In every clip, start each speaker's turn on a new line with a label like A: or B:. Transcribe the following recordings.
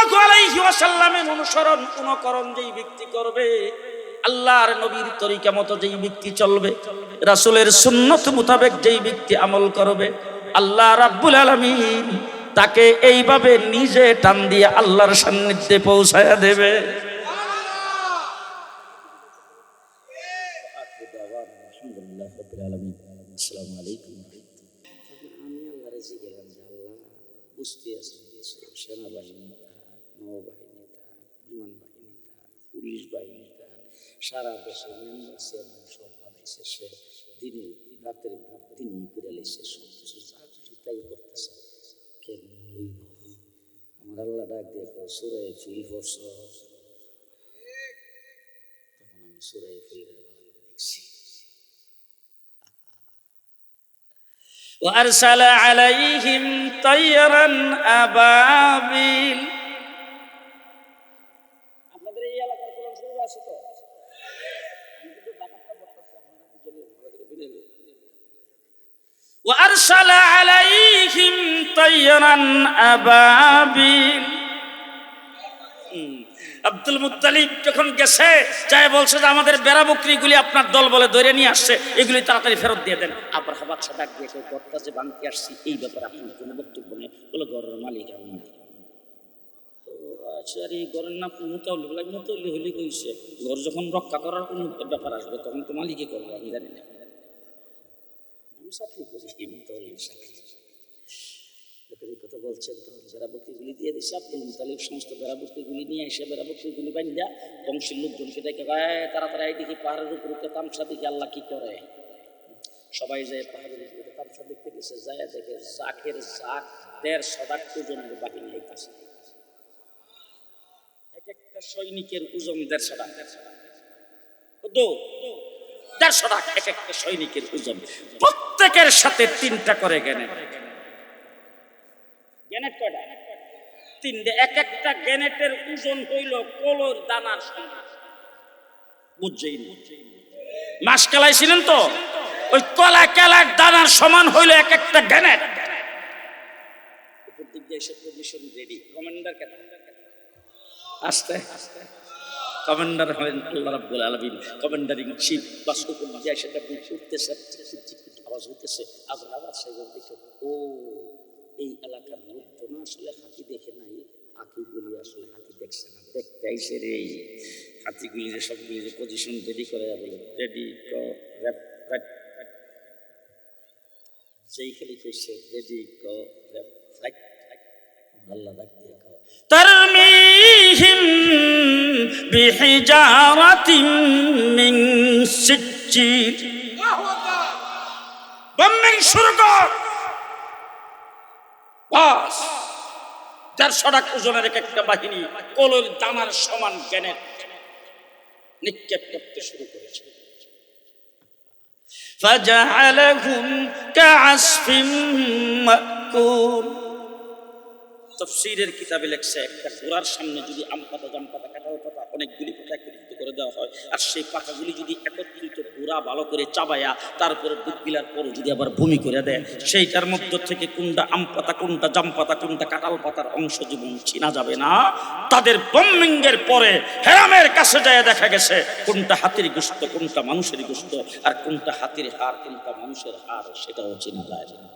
A: সাল্লাল্লাহু আলাইহি ওয়াসাল্লামের অনুসরণ অনুকরণ যেই ব্যক্তি করবে, আল্লাহর নবীর তরিকা মতো যেই ব্যক্তি চলবে, রাসূলের সুন্নত মোতাবেক যেই ব্যক্তি আমল করবে, আল্লাহ রাব্বুল আলামিন তাকে এইভাবে নিজে টান দিয়ে আল্লাহর সান্নিধ্যে পৌঁছায়া দেবে। আসসালামু আলাইকুম। আমি আল্লাহর কাছে গেলাম যে আল্লাহ বুঝতে আছে সেনাবাহিনী তার, নৌবাহিনী তার, বিমান বাহিনী তার, পুলিশ বাহিনী তার, সারা দেশের মেম্বার চেয়ারম্যান সব বানাইছে, সে দিনে রাতের দিন করে লেছে, সব কিছু যা কিছু তাই করতেছে, কেমন হইব? আমার আল্লাহ ডাক দিয়ে সূরা ফিল পড়ছ, তখন আমি সূরা ফিলের দেখছি। وأرسل عليهم طيرا أبابيل। আপনাদের এই এলাকার কোরআন শরীফ আছে তো? আমি কিন্তু ব্যাপারটা বলতেছি, আপনারা বুঝলেন ভালো করে বুঝলেন। وأرسل عليهم طيرا أبابيل। আব্দুল মুত্তালিব যখন গেছে যাই বলছে যে আমাদের বেড়া বকরিগুলি আপনার দল বলে ধরে নিয়ে আসছে, এগুলি তাড়াতাড়ি ফেরত দিয়ে দেন। আব্রাহা বাদশা ডাক দিয়ে ঘরটা যে ভাঙতে আসছি এই ব্যাপারে আপনার কোনো বক্তব্য নেই, বলে ঘরের মালিক আমি না। আচ্ছা, আর এই ঘরের নাম মুতাউলি, বলে মুতাউলি হলে কইছে ঘর যখন রক্ষা করার কোনো ব্যাপার আসবে তখন তো মালিকই করবে, আমি জানি না। আমি চাকরি করি, মুতাউলি চাকরি কথা বলছেন। বেড়া বকরিগুলি দিয়ে দিচ্ছে আব্দুল মুতালিব, সমস্ত বেড়া বকরিগুলি নিয়ে এসে বেড়া বকরিগুলি বান্ধা বংশের লোকজনকে দেখে তাড়াতাড়ি দেখি পাহাড়ের উপরে তামসা দেখি আল্লাহ কি করে। সবাই যায় পাহাড়ের উপরে তামসা দেখতে গেছে, যায় দেখে জাকের জাক 150 ওজনের বাহিনী আইতাছে। এক একটা সৈনিকের ওজন 150 টাকা, 150 টাকা এক একটা সৈনিকের ওজন। প্রত্যেকের সাথে 3টা করে গ্রেনেড। গ্রেনেড কয়টা? 3টে। এক একটা গ্রেনেডের ওজন হইল কলর দানার সমান। বুঝছেন? মাস কেলাইছিলেন তো, ওই কলা কেলার দানার সমান হইল এক একটা গ্রেনেড। উপর দিক দিয়ে এসে পজিশন রেডি। কমান্ডার কেন? আস্তে আস্তে কমান্ডার হলেন আল্লাহ রাব্বুল আলামিন, কমান্ডার ইন চিফ। বাস উপর দিয়ে সেটা উঠতেছে, আওয়াজ হইতেছে। আবার সেগুলো দেখে ও এই এলাকার লোকজন আসলে হাতি দেখে নাই, হাতিগুলি আসলে হাতি দেখছে না, দেখতে আইসে রে। হাতিগুলি যে সবগুলি যে পজিশন রেডি করে বলে রেডি যেই খেলি কইছে রেডি আল্লাহ ডাকতে তারমিহিম বিহিজারাতিন মিন সিজ্জিল। বম্বিং শুরু কর। বাস 150 টাকা ওজনের এক একটা বাহিনী কলর দানার সমান গ্রেনেড নিক্ষেপ করতে শুরু করেছে। ফাজআলাহুম কাআসফিম মাকুল। তাফসীরের কিতাবে লেখছে একটা ঘোড়ার সামনে যদি আম পাতা, জাম পাতা, কাঁঠাল পাতা অনেকগুলি পাতা একত্রিত করে দেওয়া হয়, আর সেই পাতাগুলি যদি একত্রিত ঘোড়া ভালো করে চাবায়া তারপরে দুধ গিলার পরে যদি আবার ভূমি করে দেয়, সেইটার মধ্য থেকে কোনটা আম পাতা, কোনটা জাম পাতা, কোনটা কাঁঠাল পাতার অংশ জীবন চিনা যাবে না। তাদের বম্বিংয়ের পরে হেরামের কাছে যায় দেখা গেছে কোনটা হাতির গোশত, কোনটা মানুষের গোশত, আর কোনটা হাতির হাড়, কোনটা মানুষের হাড়, সেটাও চিনা যায় না।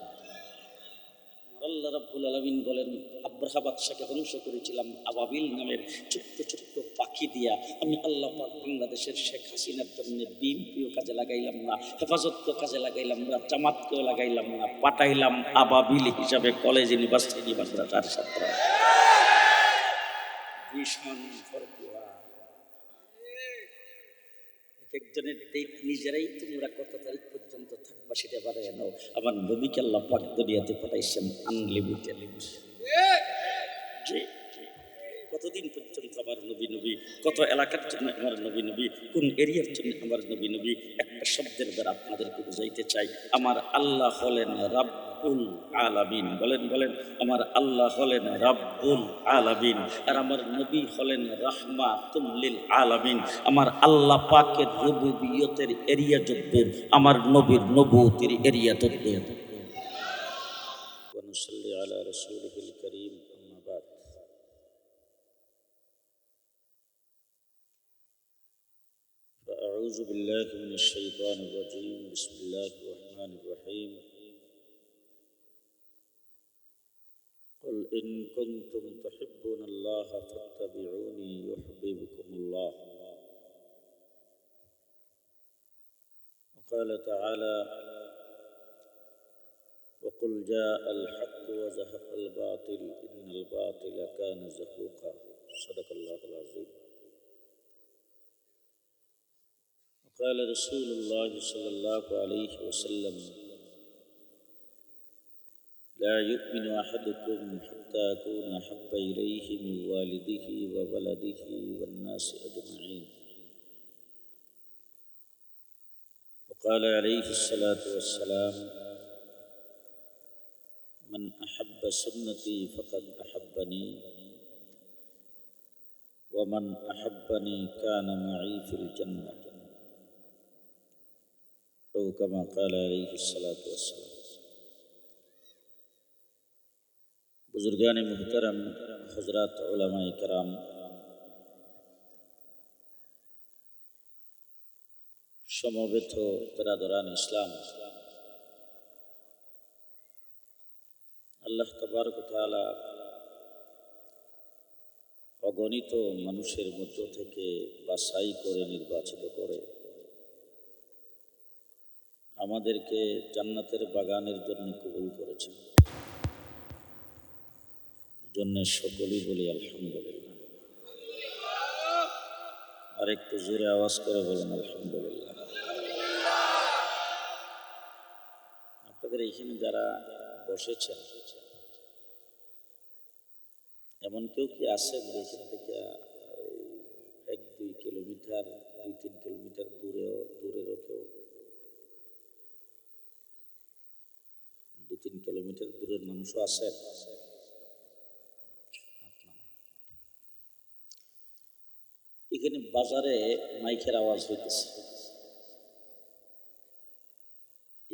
A: আল্লাহ রাব্বুল আলামিন বলেন, আব্রাহা বাদশাকে ধ্বংস করেছিলাম আবাবিল নামের ছোট্ট ছোট্ট পাখি দিয়া। আমি আল্লাহ পাক বাংলাদেশের শেখ হাসিনার জন্য বিএনপিও কাজে লাগাইলাম না, হেফাজতকেও কাজে লাগাইলাম না, জামাতকেও লাগাইলাম না, পাঠাইলাম আবাবিল হিসাবে কলেজ, ইউনিভার্সিটি, মাদ্রাসার ছাত্র। ভীষণ ফরকুয়া একজনের ডেট নিজেরাই তোমরা কত তারিখ পর্যন্ত থাকবা সেটা বাড়াই নাও। আমার নবীকে আল্লাহ পাক দুনিয়াতে পাঠাইছেন আনলিমিটেড। কতদিন পর্যন্ত আমার নবী নবী, কত এলাকার জন্য আমার নবী নবী, কোন এরিয়ার জন্য আমার নবী নবী, একটা শব্দের দ্বারা আপনাদেরকে বুঝাইতে চাই। আমার আল্লাহ হলেন রাব্বুল আলামিন। বলেন বলেন, আমার আল্লাহ হলেন রাব্বুল আলামিন, আর আমার নবী হলেন রাহমাতুল লিল আলামিন। আমার আল্লাহ পাকের রুবুবিয়তের এরিয়া যদ্দূর, আমার নবীর নবুয়তের এরিয়া তদ্দূর। ওয়া নুসাল্লি আলা রাসূলিহিল কারীম। আম্মা বাদ। أعوذ بالله من الشيطان الرجيم بسم الله الرحمن الرحيم قل إن كنتم تحبون الله فاتبعوني يحببكم الله وقال تعالى وقل جاء الحق وزهق الباطل إن الباطل كان زهوقا صدق الله العظيم وقال رسول الله صلى الله عليه وسلم لا يؤمن أحدكم حتى أكون أحب إليه من والده وولده والناس أجمعين وقال عليه الصلاة والسلام من أحب سنتي فقد أحبني ومن أحبني كان معي في الجنة أو كما قال عليه الصلاة والسلام बुजुर्गान मुहतरम हजरत उलमाए कराम সমবেত বিরাদরান ইসলাম আল্লাহ তাবারক ওয়া তাআলা অগণিত মানুষের মধ্য থেকে বাছাই করে নির্বাচিত করে আমাদেরকে জান্নাতের বাগানের জন্য কবুল করেছেন জন্য সকলেই বলি আলহামদুলিল্লাহ আর একটু জোরে আওয়াজ করে বলেন আলহামদুলিল্লাহ আপনাদের এইখানে যারা বসেছেন এমন কেউ কি আছেন এখান থেকে 1-2 কিলোমিটার 2-3 কিলোমিটার দূরেরও কেউ 2-3 কিলোমিটার দূরের মানুষও আছেন এখানে বাজারে মাইকের আওয়াজ হইতেছে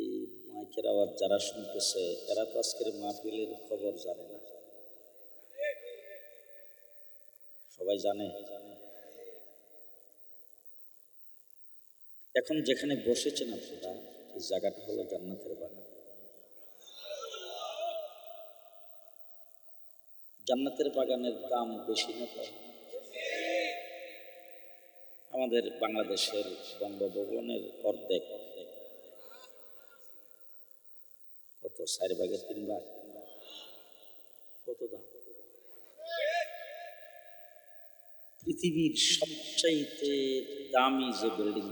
A: এই মাইকের আওয়াজ যারা শুনতেছে এরা তো আজকের মাহফিলের খবর জানে না সবাই জানে এখন যেখানে বসেছেন আপনারা এই জায়গাটা হলো জান্নাতের বাগান জান্নাতের বাগানের দাম বেশি না কম আমাদের বাংলাদেশের বঙ্গভবনের অর্ধেক কত 4 ভাগের 3 ভাগ কত দাম পৃথিবীর সবচাইতে দামি যে বিল্ডিং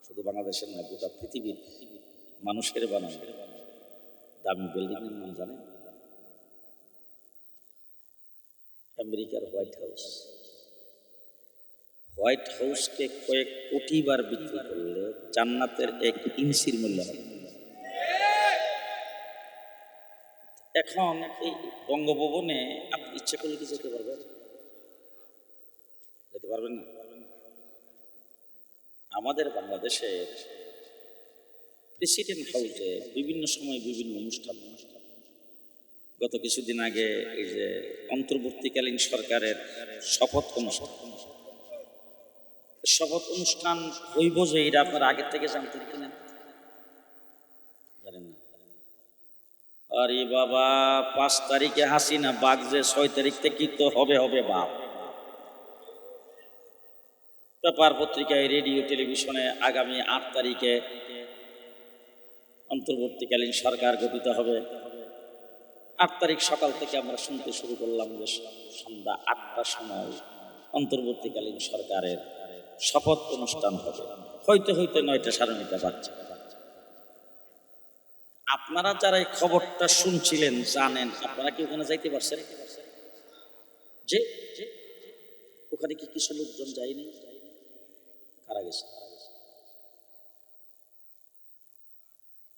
A: শুধু বাংলাদেশের না গোটা পৃথিবীর মানুষের বানানো দামি বিল্ডিং এর নাম জানেন আমেরিকার হোয়াইট হাউসকে কয়েক কোটি বার বিক্রি করলে জান্নাতের 1 ইঞ্চির মূল্য হবে এখন এই বঙ্গভবনে আপনি ইচ্ছে করলে কি যেতে পারবেন না আমাদের বাংলাদেশের প্রেসিডেন্ট হাউসে বিভিন্ন সময় বিভিন্ন অনুষ্ঠান গত কিছুদিন আগে এই যে অন্তর্বর্তীকালীন সরকারের শপথ অনুষ্ঠান হইব যে এটা আপনারা আগের থেকে জানতেন কিনা জানেন না আরে বাবা 5 তারিখে হাসিনা বাগ যে 6 তারিখ থেকে তো হবে বাপ পেপার পত্রিকায় রেডিও টেলিভিশনে আগামী 8 তারিখে অন্তর্বর্তীকালীন সরকার গঠিত হবে 8 তারিখ সকাল থেকে আমরা শুনতে শুরু করলাম যে সন্ধ্যা 8টার সময় অন্তর্বর্তীকালীন সরকারের শপথ অনুষ্ঠান হবে হইতে 9টা 9:30 বাজছে আপনারা যারা এই খবরটা শুনছিলেন জানেন আপনারা কি ওখানে যাইতে পারছেন যে ওখানে কি কিছু লোকজন যায়নি কারা গেছে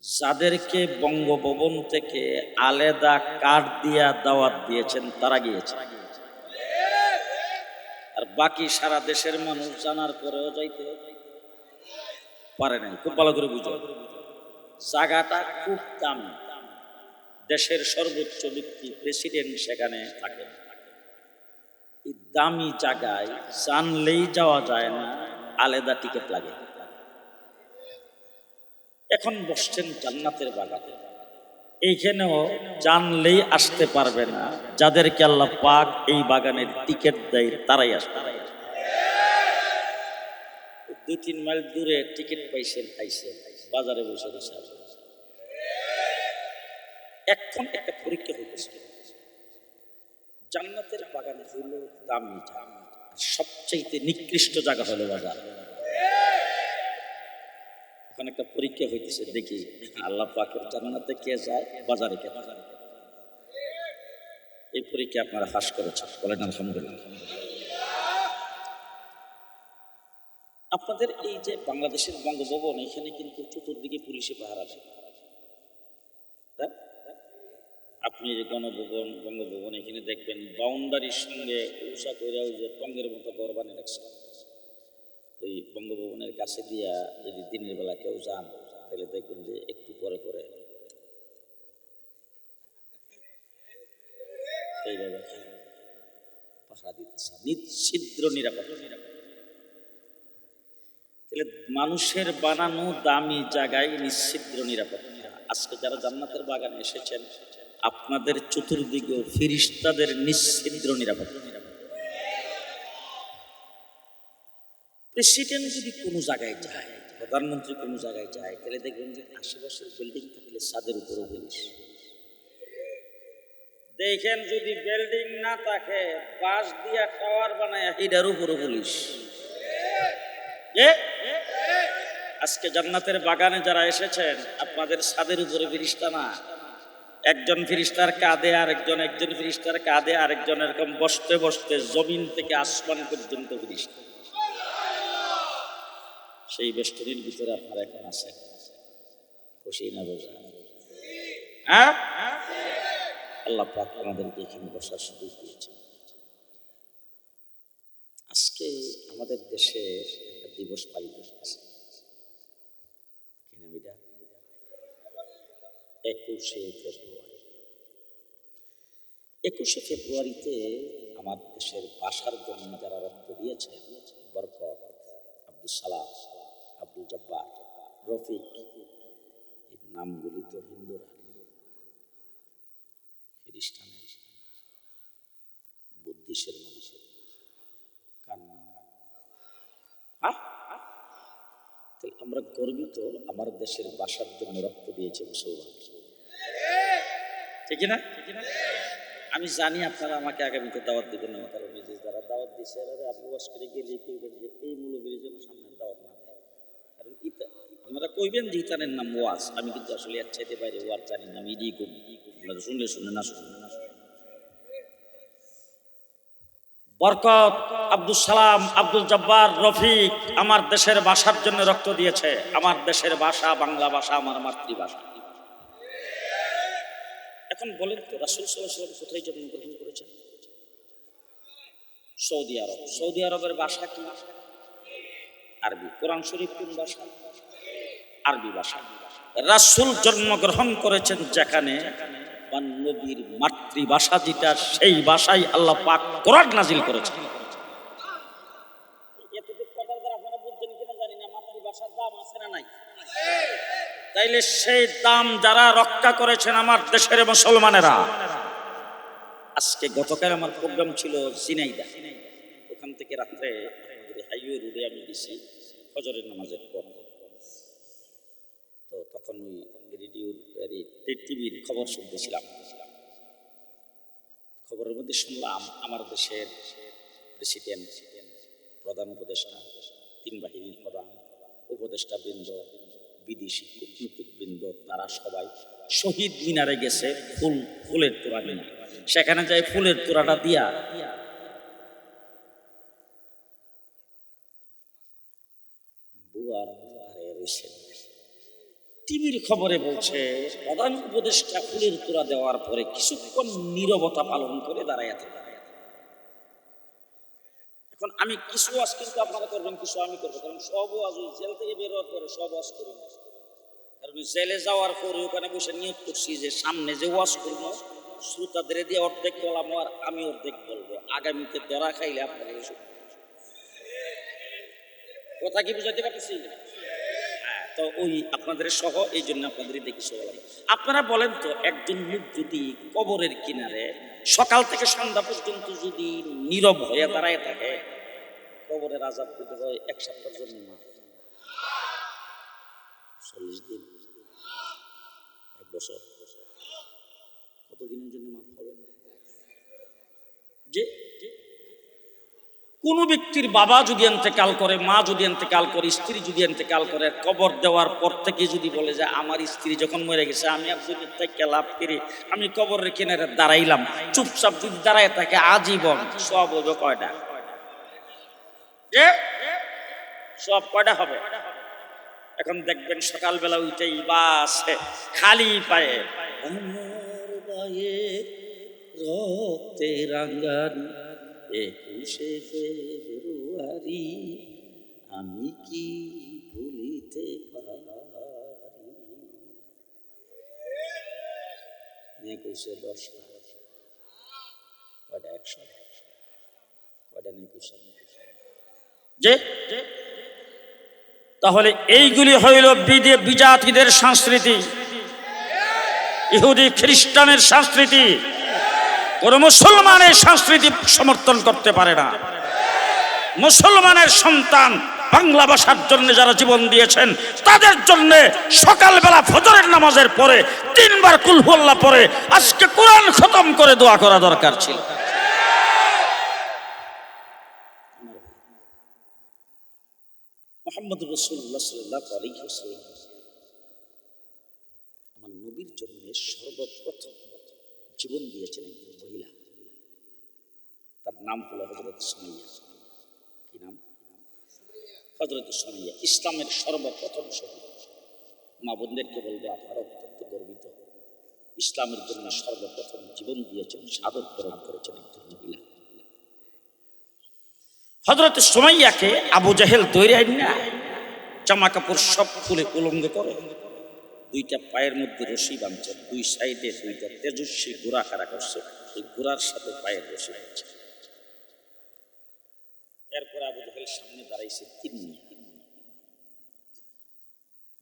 A: যাদেরকে বঙ্গভবন থেকে আলাদা কার্ড দিয়া দাওয়াত দিয়েছেন তারা গিয়েছে আর বাকি সারা দেশের মানুষ জানার পরেও যাইতে পারে নাই খুব ভালো করে বুঝো জায়গাটা খুব দামি দেশের সর্বোচ্চ ব্যক্তি প্রেসিডেন্ট সেখানে থাকেন এই দামি জায়গায় জানলেই যাওয়া যায় না আলাদা টিকিট লাগে। এখন বসছেন জান্নাতের বাগানে, এইখানেও জানলেই আসতে পারবে না, যাদেরকে আল্লাহ পাক এই বাগানের টিকিট দেয় তারাই আসবে। 2-3 মাইল দূরে টিকিট পাইছেন, আইছেন বাজারে বসে বসে আসবেন। এখন একটা পরীক্ষা হইতেছে, জান্নাতের বাগান হলো দামি জায়গা, সবচাইতে নিকৃষ্ট জায়গা হলো বাজার। এখন একটা পরীক্ষা হইতেছে, দেখি আল্লাহ পাকের জান্নাতে কে যায়, বাজারে কে যায়। এই পরীক্ষা আপনারা পাস করেছেন, বলেন আলহামদুলিল্লাহ। আপনাদের এই যে বাংলাদেশের বঙ্গভবন, এখানে কিন্তু চতুর্দিকে পুলিশে পাহারা দেয়। আপনি যে গণভবন, বঙ্গভবন, এখানে দেখবেন বাউন্ডারির সঙ্গে উষা করে ওই যে টঙ্গের মতো ঘর বানিয়ে রাখছে। ওই বঙ্গভবনের কাছে দিয়া যদি দিনের বেলা কেউ যান, তাহলে দেখবেন যে একটু পরে পরে এইভাবে পাহারা দিতেছে, নিশ্চিদ্র নিরাপদ। তাহলে মানুষের বানানো দামি জায়গায় নিশ্চিদ্র নিরাপত্তা। আজকে যারা জান্নাতের বাগানে এসেছেন, আপনাদের চতুর্দিকে ফেরেশতাদের নিশ্চিদ্র নিরাপত্তা। প্রেসিডেন্ট যদি কোনো জায়গায় যায়, প্রধানমন্ত্রী কোনো জায়গায় যায়, তাহলে দেখবেন যে আশেপাশের বিল্ডিং থাকলে ছাদের উপরে পুলিশ। দেখেন যদি বিল্ডিং না থাকে, বাঁশ দিয়া টাওয়ার বানায় এটার উপরে পুলিশ। আজকে জান্নাতের বাগানে যারা এসেছেন, আপনাদের ছাদের উপরে ফেরেশতা না, একজন ফেরেশতার কাঁধে আরেকজন, একজন ফেরেশতার কাঁধে আরেকজন, এরকম বসতে বসতে জমিন থেকে আসমান পর্যন্ত ফেরেশতা। সেই বেষ্টনীর ভিতরে আপনারা এখন আছেন, খুশি না বোঝা? হ্যাঁ, আল্লাহ পাক আমাদেরকে এখানে বসার সুযোগ দিয়েছেন। আজকে আমাদের দেশে একটা দিবস পালিত হচ্ছে, 21শে ফেব্রুয়ারি। 21শে ফেব্রুয়ারিতে আমার দেশের ভাষার জন্য যারা রক্ত দিয়েছে, বরকত, আব্দুল সালাম, আব্দুল জব্বার, রফিক, এই নামগুলি তো হিন্দুরা, খ্রিস্টানের, বুদ্ধিস্টের মধ্যে কান্না। আমরা গর্বিত, আমার দেশের ভাষার জন্য রক্ত দিয়েছে মুসলমান, ঠিক না? আমি জানি আপনারা আমাকে আগামীতে দাওয়াত দিবেন না, কারণ এই যে যারা দাওয়াত দিচ্ছে আমি ওয়াজ করে গেলে কইবেন যে এই মৌলবীর জন্য সামনে দাওয়াত না দেয়, কারণ আপনারা কইবেন যে ইতানের নাম ওয়াজ। আমি কিন্তু আসলে এর চাইতে বাইরে ওয়াজ জানি না, আমি এটাই করি, আপনারা শুনলে শুনে না শুনলে না। বরকত, আব্দুল সালাম, আব্দুল জব্বার, রফিক আমার দেশের ভাষার জন্য রক্ত দিয়েছে। আমার দেশের ভাষা বাংলা ভাষা, আমার মাতৃভাষা। এখন বলেন তো, রাসূল সাল্লাল্লাহু আলাইহি ওয়াসাল্লাম কোথায় জন্মগ্রহণ করেছেন? সৌদি আরব। সৌদি আরবের ভাষা কি? আরবি। কোরআন শরীফ কোন ভাষা? আরবি ভাষা। রাসূল জন্মগ্রহণ করেছেন যেখানে, নবীর মাতৃভাষা যেটা, সেই ভাষায় আল্লাহ পাক কোরআন নাজিল করেছেন। এতটুকু কথার দ্বারা আপনারা বুঝছেন কিনা জানি না, মাতৃভাষার দাম আছে না নাই? তাইলে সেই দাম যারা রক্ষা করেছেন আমার দেশের মুসলমানেরা। আজকে গতকাল আমার প্রোগ্রাম ছিল ঝিনাইদহ, ওখান থেকে রাত্রে হাইওয়ে রোডে আমি গেছি ফজরের নামাজের পর। তো তখন ওই রেডিওর টিভির খবর শুনতেছিলাম। খবরের মধ্যে শুনলাম আমার দেশের প্রেসিডেন্ট, প্রধান উপদেষ্টা, 3 বাহিনীর প্রধান, উপদেষ্টা বৃন্দ, বিদেশি কূটনীতিক বৃন্দ, তারা সবাই শহীদ মিনারে গেছে ফুলের তোড়া নিয়ে। সেখানে যায় ফুলের তোড়াটা দিয়া বুয়ার হারিয়ে রয়েছে। টিভির খবরে বলছে প্রধান উপদেষ্টা ফুলের তোড়া দেওয়ার পরে কিছুক্ষণ নীরবতা পালন করে দাঁড়ায় থাকে। এখন আমি কিছু ওয়াজ কিন্তু আপনারা করবেন, কিছু আমি করবো, কারণ সব ওয়াজ ওই জেল থেকে বের হওয়ার পরে সব ওয়াজ করি না। কারণ জেলে যাওয়ার পরে ওখানে বসে নিয়োগ করছি যে সামনে যে ওয়াজ করবো শ্রোতাদের দিয়ে অর্ধেক বলাম আর আমি অর্ধেক বলবো, আগামীতে ধরা খাইলে আপনাদের কথা কি বুঝাতে পারতেছি? হ্যাঁ, তো ওই আপনাদের সহ এই জন্য আপনাদেরই দেখি সবাই। আপনারা বলেন তো, একজন লোক যদি কবরের কিনারে সকাল থেকে সন্ধ্যা পর্যন্ত যদি নীরব হয়ে দাঁড়ায় থাকে, কবরের আযাব পেতে হয় 1 সপ্তাহের জন্য না 40 দিন, 1 বছর, কতদিনের জন্য মাফ হবে? যে কোন ব্যক্তির বাবা যদি ইন্তেকাল করে, মা যদি ইন্তেকাল করে, স্ত্রী যদি ইন্তেকাল করে, কবর দেওয়ার পর থেকে যদি বলে যে আমার স্ত্রী যখন মরে গেছে আমি আর দুনিয়া থেকে লাভ করি, আমি কবরের কিনারে দাঁড়াইলাম, চুপচাপ যদি দাঁড়ায় থাকে আজীবন, সব হবে কয়টা? যে সব কয়টা হবে? এখন দেখবেন সকালবেলা উঠেই বাস খালি পায়ে, আমার পায়ে রক্তে রাঙ্গানি 21শে ফেব্রুয়ারি আমি কি ভুলিতে পারি। 2110 কয়টা? 100 কয়টা? 21 যে তাহলে এইগুলি হইল বিজাতিদের সংস্কৃতি, ইহুদি খ্রিস্টানের সংস্কৃতি। কোন মুসলমানের সংস্কৃতি সমর্থন করতে পারে না। মুসলমানের সন্তান বাংলা ভাষার জন্য যারা জীবন দিয়েছেন তাদের জন্য সকালবেলা ফজরের নামাজের পরে 3 বার কুল হুয়াল্লাহ পরে আজকে কোরআন খতম করে দোয়া করা দরকার ছিল। মুহাম্মদ রাসূলুল্লাহ সাল্লাল্লাহু আলাইহি ওয়াসাল্লাম আমার নবীর জন্য সর্বপ্রথম জীবন দিয়েছেন একজন মহিলা, তার নাম হলো হযরত সুমাইয়া। কি নাম? হযরত সুমাইয়া ইসলামের সর্বপ্রথম শহীদ। মা বোনদেরকে বলবো, আপনারা অত্যন্ত গর্বিত, ইসলামের জন্য সর্বপ্রথম জীবন দিয়েছেন, শাহাদাত বরণ করেছেন একজন মহিলা। হযরত সুমাইয়াকে আবু জাহেল দৌড়ায় না জামা কাপড় সব খুলে উলঙ্গ করে, 2টা পায়ের মধ্যে রশি বাঁধছে, 2 সাইডে 2টা তেজস্বী ঘোড়া খাড়া করছে, এই ঘোড়ার সাথে পায়ের রশি বাঁধছে। এরপরে আবু জাহেল সামনে দাঁড়াইছে 3 নিয়ে,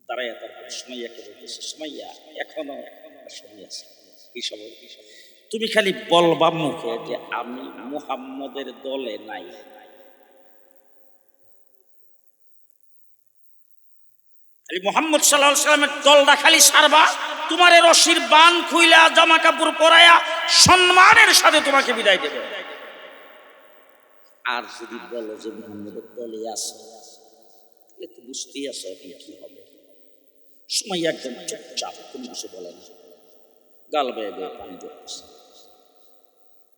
A: দাঁড়াইয়া তারপরে সুমাইয়াকে বলতেছে, সুমাইয়া এখনো সময় আছে, কি সময়? তুমি খালি বলবা মুখে যে আমি মুহাম্মদের দলে নাই। মুহাম্মদ সাল্লাল্লাহু আলাইহি ওয়াসাল্লামের দলটা খালি সারবা, তোমার রশির বান খুইলা জামা কাপড় পরায়া সম্মানের সাথে তোমাকে বিদায় দেবে। আর যদি বলো যে মুহাম্মদের দলে আছে, তাহলে তো বুঝতেই আছো এখন কি হবে। সুমাইয়া একদম চুপচাপ, কোনো কিছু বলে না, গাল বেয়ে বেয়ে পানি ঝরতেছে,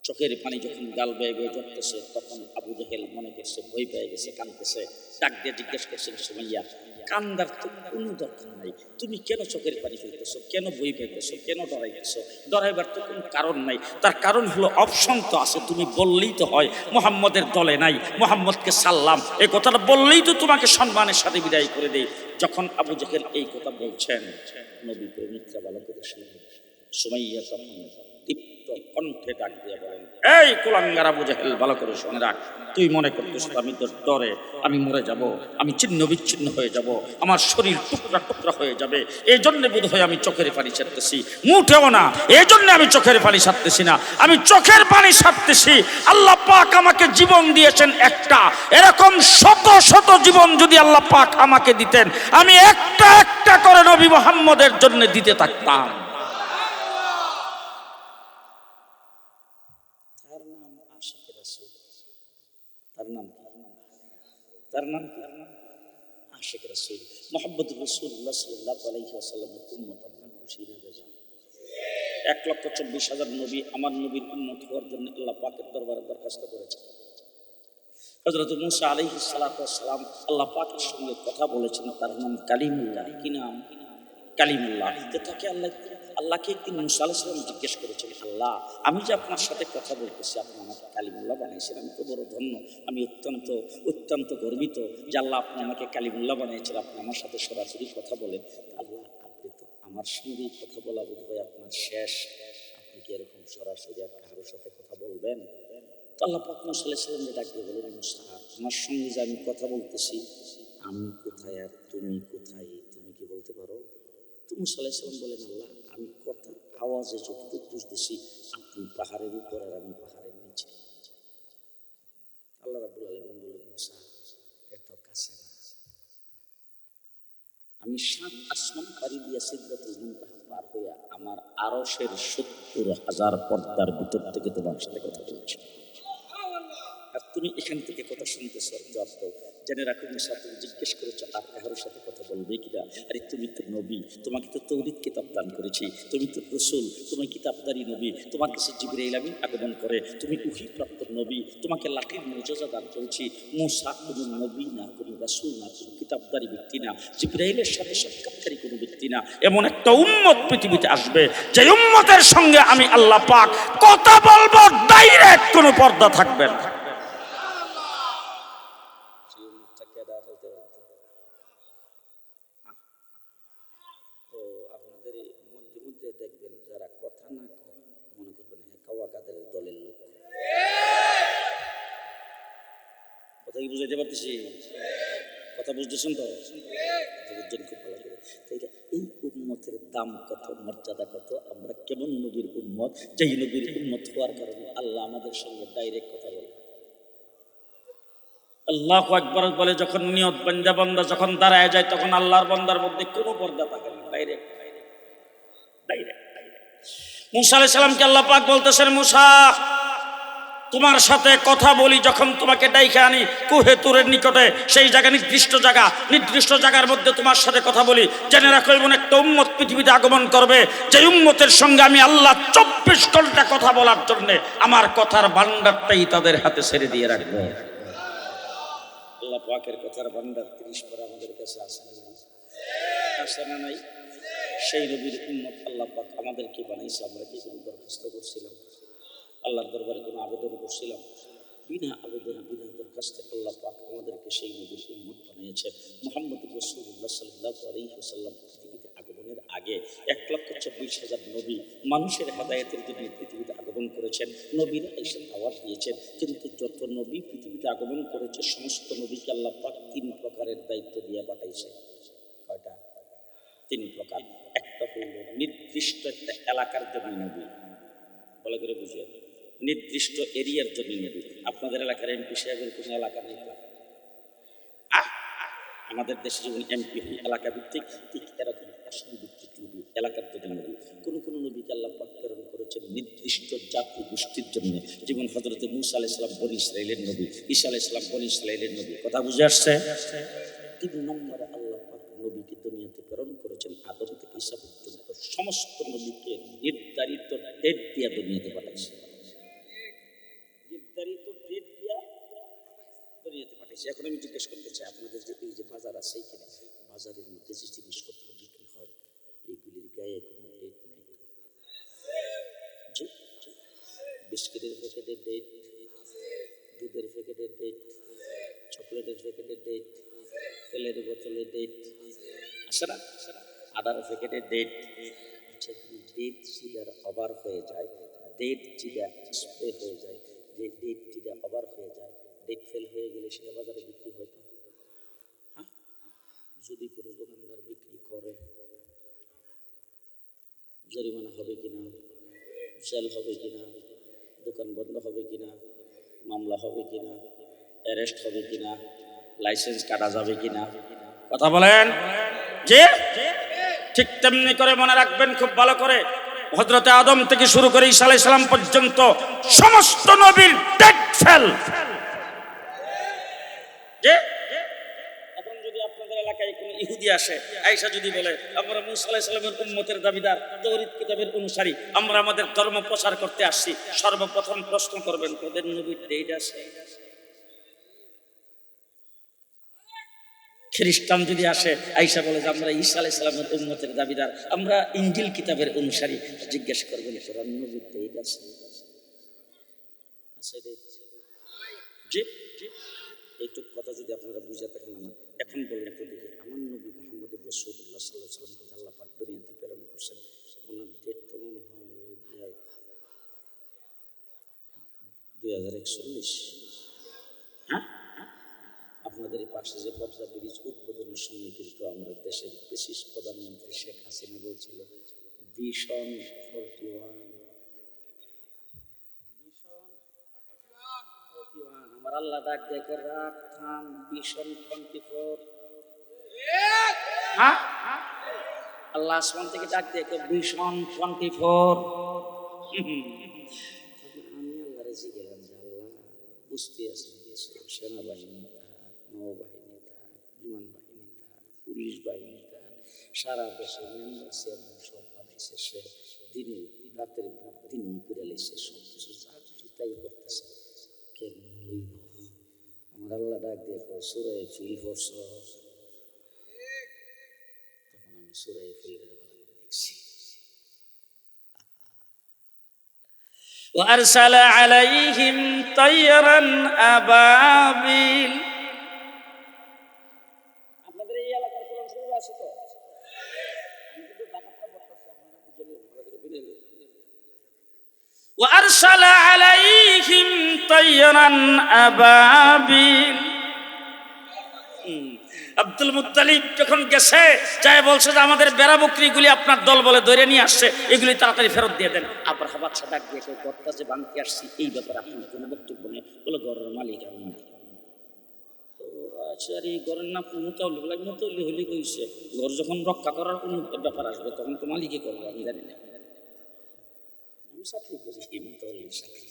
A: চোখের পানি যখন গাল বেয়ে বেয়ে ঝরতেছে তখন আবু জাহেল মনে করছে ভয় পেয়ে গেছে, কাঁদতেছে। ডাক দিয়ে জিজ্ঞেস করছেন, সুমাইয়া কান্দার তো কোনো দরকার নাই, তুমি কেন চোখের পানি ফেলতেছো, কেন বই পাইতেছো, কেন ডরাইতেছো? ডরাইবার তো কোনো কারণ নাই। তার কারণ হলো অপশন তো আছে, তুমি বললেই তো হয় মুহাম্মদের দলে নাই, মুহাম্মদকে সাল্লাম, এই কথাটা বললেই তো তোমাকে সম্মানের সাথে বিদায় করে দেই। যখন আবু জাহেল এই কথা বলছেন, নবী প্রেমিকরা ভালো করে শুনলেন। সুমাইয়া তখন তীব্র কণ্ঠে ডাক দিয়ে বলেন, এই কুলাঙ্গার আবু জাহেল, ভালো করে শুনে রাখ, তুই মনে করতেছ আমি তোর ডরে আমি মরে যাব, আমি ছিন্ন বিচ্ছিন্ন হয়ে যাব, আমার শরীর টুকরা টুকরা হয়ে যাবে, এই জন্য বোধ হয় আমি চোখের পানি ছাড়তেছি। মুঠেও না, এই জন্য আমি চোখের পানি ছাড়তেছি না, আমি চোখের পানি ছাড়তেছি আল্লাহ পাক আমাকে জীবন দিয়েছেন একটা, এরকম শত শত জীবন যদি আল্লাহ পাক আমাকে দিতেন আমি একটা একটা করে নবী মুহাম্মদের জন্য দিতে থাকতাম। তার নাম কি? আশিক রাসূল মুহাম্মদ রাসূলুল্লাহ সাল্লাল্লাহু আলাইহি ওয়াসাল্লামের উম্মত। আমরা খুশি না বেজান? 1,24,000 নবী আমার নবীর উম্মত হওয়ার জন্য আল্লাহ পাকের দরবারে দরখাস্ত করেছে। হযরত মূসা আলাইহিস সালাতু ওয়াস সালাম আল্লাহ পাকের সঙ্গে কথা বলেছেন, তার নাম কালিমুল্লাহ। কি নাম? কালিমুল্লাহ। তাকে আল্লাহকে একদিন মূসা আলাইহিস সালাম জিজ্ঞেস করেছেন, আল্লাহ আমি যে আপনার সাথে কথা বলতেছি, আপনি আমাকে কালিমুল্লাহ বানিয়েছেন, আমি তো বড় ধন্য, আমি অত্যন্ত অত্যন্ত গর্বিত যে আল্লাহ আপনি আমাকে কালিমুল্লাহ বানিয়েছেন, আপনি আমার সাথে সরাসরি কথা বলেন। আল্লাহ আপনি তো আমার সঙ্গেই কথা বলা বোধ হয় আপনার শেষ, আপনি কি এরকম সরাসরি আর কারোর সাথে কথা বলবেন? তো আল্লাহ পাক মূসা আলাইহিস সালামকে ডাক দিয়ে বলেন, মূসা আমার সঙ্গে যে আমি কথা বলতেছি আমি কোথায় আর তুমি কোথায়, তুমি কি বলতে পারো? তো মুসা আলাইহিস সালাম বলেন, আল্লাহ আমি কথার আওয়াজে যতটুকু বুঝতেছি আপনি পাহাড়ের উপর আর আমি পাহাড়ের নিচে। আল্লাহ রাব্বুল আলামিন বলেন, মুসা এত কাছে না, আমি 7 আসমান পাড়ি দিয়া সিদরাতুল মুনতাহা পার হইয়া আমার আরশের 70,000 পর্দার ভিতর থেকে তোমার সাথে কথা বলছি, আর তুমি এখান থেকে কথা শুনতেছ। আর জবাব দাও, জেনে রাখো মুসা, তুমি জিজ্ঞেস করেছো আর কারোর সাথে কথা বলবে কিনা? আরে তুমি তো নবী, তোমাকে তো তৌরিত কিতাব দান করেছি, তুমি তো রসুল, তুমি কিতাবদারি নবী, তোমার কাছে জিবরাইল আমিন আগমন করে, তুমি ওহীপ্রাপ্ত নবী, তোমাকে লাঠির মুজিজা দান করেছি। মুসা কোনো নবী না, কোনো রাসূল না, কোনো কিতাবদারি ব্যক্তি না, জিবরাইলের সাথে সাক্ষাৎকারী কোনো ব্যক্তি না। এমন একটা উম্মত পৃথিবীতে আসবে যে উম্মতের সঙ্গে আমি আল্লাহ পাক কথা বলবো, ডাইরেক্ট কোনো পর্দা থাকবে না। তো আপনাদের মধ্যে মধ্যে দেখবেন যারা কথা না কয়, মনে করবেন হ্যাঁ কাওয়া কাদের দলের লোক। কথা কি বুঝাইতে পারতেছি? কথা বুঝতেছেন তো? কথা বুঝছেন খুব ভালো করে। তাইলে এই উম্মতের দাম কত, মর্যাদা কত, আমরা কেমন নবীর উম্মত, যেই নবীর উম্মত হওয়ার কারণে আল্লাহ আমাদের সঙ্গে ডাইরেক্ট কথা বলে। আল্লাহু আকবার বলে যখন নিয়ত বান্দা বান্দা যখন দাঁড়ায় যায়, তখন আল্লাহর বান্দার মধ্যে কোনো পর্দা থাকে না, ডাইরেক্ট ডাইরেক্ট। মুসা আলাইহিস সালামকে আল্লাহ পাক বলতেছেন, মুসা তোমার সাথে কথা বলি যখন তোমাকে ডাইকে আনি কুহে তুরের নিকটে, সেই জায়গা নির্দিষ্ট জায়গার মধ্যে তোমার সাথে কথা বলি, জেনে রাখো এমন একটা উম্মত পৃথিবীতে আগমন করবে যে উম্মতের সঙ্গে আমি আল্লাহ 24 ঘন্টা কথা বলার জন্য আমার কথার ভান্ডারটাই তাদের হাতে ছেড়ে দিয়ে রাখবো। আল্লাহ পাকের কথার ভান্ডার 30 পারা আমাদের কাছে আছে না? আছে না নাই? সেই নবীর উম্মত আল্লাহ পাক আমাদেরকে বানাইছে। আমরা কি কোনো দরখাস্ত করছিলাম? আল্লাহর দরবারে কোনো আবেদন করছিলাম? বিনা আবেদন বিনা দরখাস্তে আল্লাহ পাক আমাদেরকে সেই নবীর উম্মত বানিয়েছে। মুহাম্মদুর রাসূলুল্লাহ সাল্লাল্লাহু আলাইহি ওয়াসাল্লাম পৃথিবীতে আগমনের আগে 1,24,000 নবী মানুষের হেদায়েতের জন্য পৃথিবীতে আগমন করেছেন। নবীরা এসে দাওয়াত দিয়েছেন, কিন্তু যত নবী পৃথিবীতে আগমন করেছে সমস্ত নবীকে আল্লাহ পাক 3 প্রকারের দায়িত্ব দিয়ে পাঠাইছে। কয়টা? 3 প্রকার। একটা হইল নির্দিষ্ট একটা এলাকার জন্য নবী, ভালো করে বুঝেন, নির্দিষ্ট এরিয়ার জন্য নবী। আপনাদের এলাকার এমপি সাহেবের কোনো এলাকা নেই তো? আমাদের দেশে যেমন এমপি এলাকা ভিত্তিক, ঠিক এরকম আসন ভিত্তিক নবী, এলাকার জন্য নবী। কোনো নবীকে আল্লাহ পাক প্রেরণ করেছেন নির্দিষ্ট জাতি গোষ্ঠীর জন্য, যেমন হযরত মূসা আলাইহিস সালাম বনী ইসরাইলের নবী, ঈসা আলাইহিস সালাম বনী ইসরাইলের নবী। কথা বুঝে আসছে? 3 নম্বরে আল্লাহ পাক নবীকে দুনিয়াতে প্রেরণ করেছেন আদম থেকে ঈসা পর্যন্ত সমস্ত নবীকে নির্ধারিত ডেট দিয়ে দুনিয়াতে পাঠাইছে। নির্ধারিত ডেট দিয়া দুনিয়াতে পাঠাইছে। এখন আমি জিজ্ঞেস করতে চাই, আপনাদের যে এই যে বাজার আছে, এইখানে বাজারের মধ্যে যে জিনিসপত্র বিক্রি হয় এইগুলির গায়ে কোনো ডেট নেই? জি, বিস্কিটের প্যাকেটের ডেট, দুধের প্যাকেটের ডেট, চকলেটের প্যাকেটের ডেট, তেলের বোতলের ডেট আছে না? আদার প্যাকেটের ডেট। ডেট চিটার ওভার হয়ে যায়, ডেট চিটা স্প্রে হয়ে যায়, যে ডেট চিটা ওভার হয়ে যায়, ডেট ফেল হয়ে গেলে সেটা বাজারে বিক্রি হতো। হ্যাঁ, যদি কোনো দোকানদার বিক্রি করে জরিমানা হবে কিনা, জেল হবে কিনা, দোকান বন্ধ হবে কিনা, মামলা হবে কিনা, অ্যারেস্ট হবে কিনা, লাইসেন্স কাটা যাবে কিনা? কথা বলেন। যে ঠিক তেমনি করে মনে রাখবেন খুব ভালো করে, হযরতে আদম থেকে শুরু করে ঈসা আলাইহিস সালাম পর্যন্ত সমস্ত নবীর ডেট ফেল। যে এখন যদি আপনাদের এলাকায় কোনো ইহুদি আসে, আয়েশা যদি বলে আমরা মূসা আলাইহিস সালামের উম্মতের দাবিদার, তাওরীত কিতাবের অনুসারী, আমরা আমাদের ধর্ম প্রচার করতে আসছি, সর্বপ্রথম প্রশ্ন করবেন তোদের নবীর ডেট আছে? খ্রিস্টান যদি আসে, আয়েশা বলে যে আমরা ঈসা আলাইহিস সালামের উম্মতের দাবিদার, আমরা ইনজিল কিতাবের অনুসারী, জিজ্ঞেস করবেন তোরা নবীর ডেট আছে? আছে ডেট? জি, এইটুক কথা যদি আপনারা বুঝে থাকেন আমার, এখন বলেন তো দেখি, আমার নবী মুহাম্মদুর রাসূলুল্লাহ সাল্লাল্লাহু আলাইহি ওয়াসাল্লামকে আল্লাহ পাক দুনিয়াতে প্রেরণ করছেন, ওনার ডেট তো মনে হয় 2041। হ্যাঁ, আপনাদের পাশে যে পদ্মা ব্রিজ উদ্বোধনের সময় কিন্তু আমরা দেশের বিশেষ প্রধানমন্ত্রী শেখ হাসিনা বলছিল ভিশন 41, আমার আল্লাহ ডাক দেখে রাখ থাম ভিশন 24। হ্যাঁ, আল্লাহ আসমান থেকে ডাক দেখে ভিশন 24। আমি আল্লাহরে জিজ্ঞেলাম যে আল্লাহ বুঝতে আছেন সেনাবাহিনী তার, নৌবাহিনী তার, বিমান বাহিনী তার, পুলিশ বাহিনী তার, সারা দেশে মেম্বার চেয়ারম্যান সব বানাইছে, সে দিনে রাতের দিন করে লেছে, সব কিছু যা কিছু তাই করতেছে, কেমন হইব? আমার আল্লাহ ডাক দেখো সূরা ফিল পড়ছ, তখন আমি সূরা ফিলের ভালো করে দেখছি। وأرسل عليهم طيرا أبابيل। আপনাদের এই এলাকার কোরআন শরীফ আছে তো? আমি কিন্তু ঢাকাটা পড়তেছি, আপনারা বুঝলেন ভালো করে বুঝলেন। وأرسل عليهم طيرا أبابيل। আব্দুল মুত্তালিব যখন গেছে যাই বলছে যে আমাদের বেড়া বকরিগুলি আপনার দল বলে ধরে নিয়ে আসছে, এগুলি তাড়াতাড়ি ফেরত দিয়ে দেন। আব্রাহা বাদশা ডাক দিয়ে ঘরটা যে ভাঙতে আসছি এই ব্যাপারে আপনার কোনো বক্তব্য নেই, বলে ঘরের মালিক আমি না। আচ্ছা, আর এই ঘরের নাম মোতাউলি, বলে মোতাউলি হলে কইছে ঘর যখন রক্ষা করার কোনো ব্যাপার আসবে তখন তো মালিকই করবো, আমি জানি না, আমি চাকরি করি মোতাউলি চাকরি।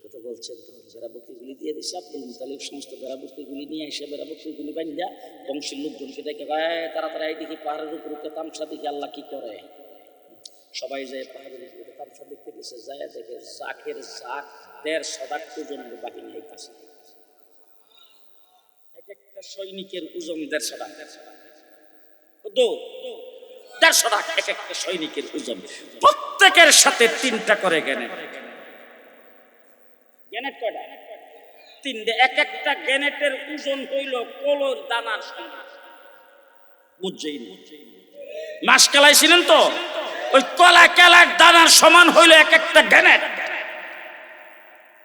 A: কথা বলছেন তখন বেড়া বকরিগুলি দিয়ে দিচ্ছে। আব্দুল মুতালিব সমস্ত বেড়া বকরিগুলি নিয়ে এসে বেড়া বকরিগুলি বান্ধা বংশের লোকজনকে দেখে তাড়াতাড়ি দেখি পাহাড়ের উপরে তামসা দেখি আল্লাহ কি করে। সবাই যায় পাহাড়ের উপরে তামসা দেখতে গেছে, যায় দেখে জাকের জাক 150 ওজনের বাহিনী আইতাছে। এক একটা সৈনিকের ওজন 150 টাকা, 150 টাকা এক একটা সৈনিকের ওজন, প্রত্যেকের সাথে 3টা করে গ্রেনেড। গ্রেনেড কয়টা? 3টে। এক একটা গ্রেনেডের ওজন হইল কলর দানার সমান। বুঝছেন? মাস কেলাইছিলেন তো, ওই কলা কেলার দানার সমান হইল এক একটা গ্রেনেড।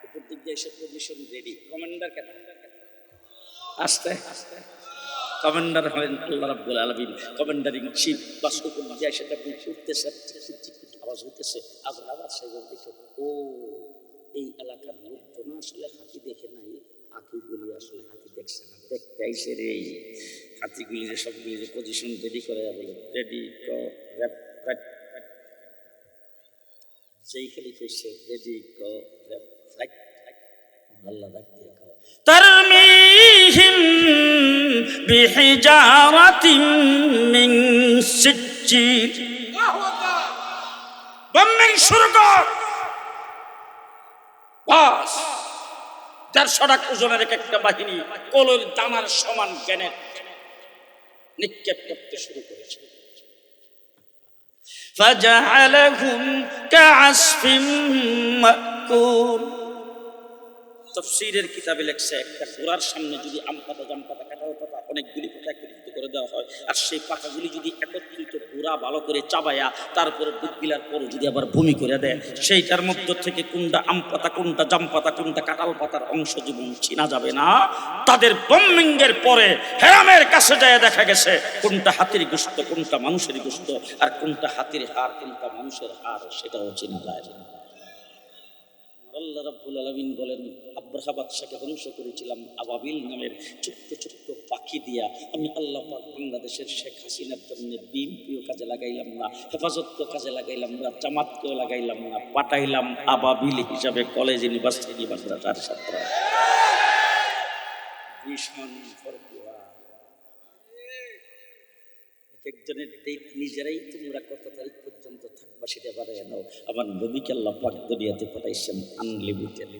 A: উপর দিক দিয়ে এসে পজিশন রেডি। কমান্ডার কেন? আস্তে আস্তে কমান্ডার হলেন আল্লাহ রাব্বুল আলামিন, কমান্ডার ইন চিফ। বাস উপর দিয়ে সেটা উঠতেছে, আওয়াজ হইতেছে। আবার সেগুলো দেখে ও এই এলাকার লোকজন আসলে হাতি দেখে নাই, হাতিগুলি আসলে হাতি দেখছে না, দেখতে আইসে রে। হাতিগুলি যে সবগুলি যে পজিশন রেডি করে বলে রেডি যেই খেলি কইছে রেডি আল্লাহ ডাকতে তারমিহিম বিহিজারাতিন মিন সিজ্জিল। বম্বিং শুরু কর। বাস 150 টাকা ওজনের এক একটা বাহিনী কলর দানার সমান গ্রেনেড নিক্ষেপ করতে শুরু করেছে। ফাজআলাহুম কাআসফিম মাকুল। তাফসীরের কিতাবে লেখছে একটা ঘোড়ার সামনে যদি আম পাতা, জাম পাতা, কাঁঠাল পাতা অনেকগুলি পাতা একত্রিত করে দেওয়া হয়, আর সেই পাতাগুলি যদি একত্রিত ঘোড়া ভালো করে চাবায়া তারপরে দুধ গিলার পরে যদি আবার ভূমি করে দেয়, সেইটার মধ্য থেকে কোনটা আম পাতা, কোনটা জাম পাতা, কোনটা কাঁঠাল পাতার অংশ জীবন চিনা যাবে না। তাদের বম্বিংয়ের পরে হেরামের কাছে যায় দেখা গেছে কোনটা হাতির গোশত, কোনটা মানুষের গোশত, আর কোনটা হাতির হাড়, কোনটা মানুষের হাড়, সেটাও চিনা যায় না। আল্লাহ রাব্বুল আলামিন বলেন আব্রাহা বাদশাকে ধ্বংস করেছিলাম আবাবিল নামের ছোট্ট ছোট্ট পাখি দিয়া। আমি আল্লাহ পাক বাংলাদেশের শেখ হাসিনার জন্য বিএনপিও কাজে লাগাইলাম না, হেফাজতকেও কাজে লাগাইলাম না, জামাতকেও লাগাইলাম না, পাঠাইলাম আবাবিল হিসাবে কলেজ, ইউনিভার্সিটি, মাদ্রাসার ছাত্র। ভীষণ একজনের ডেট নিজেরাই তোমরা কত তারিখ পর্যন্ত থাকবা সেটা বাড়াই নাও। আমার নবীকে আল্লাহ পাক দুনিয়াতে পাঠাইছেন আনলিমিটেড।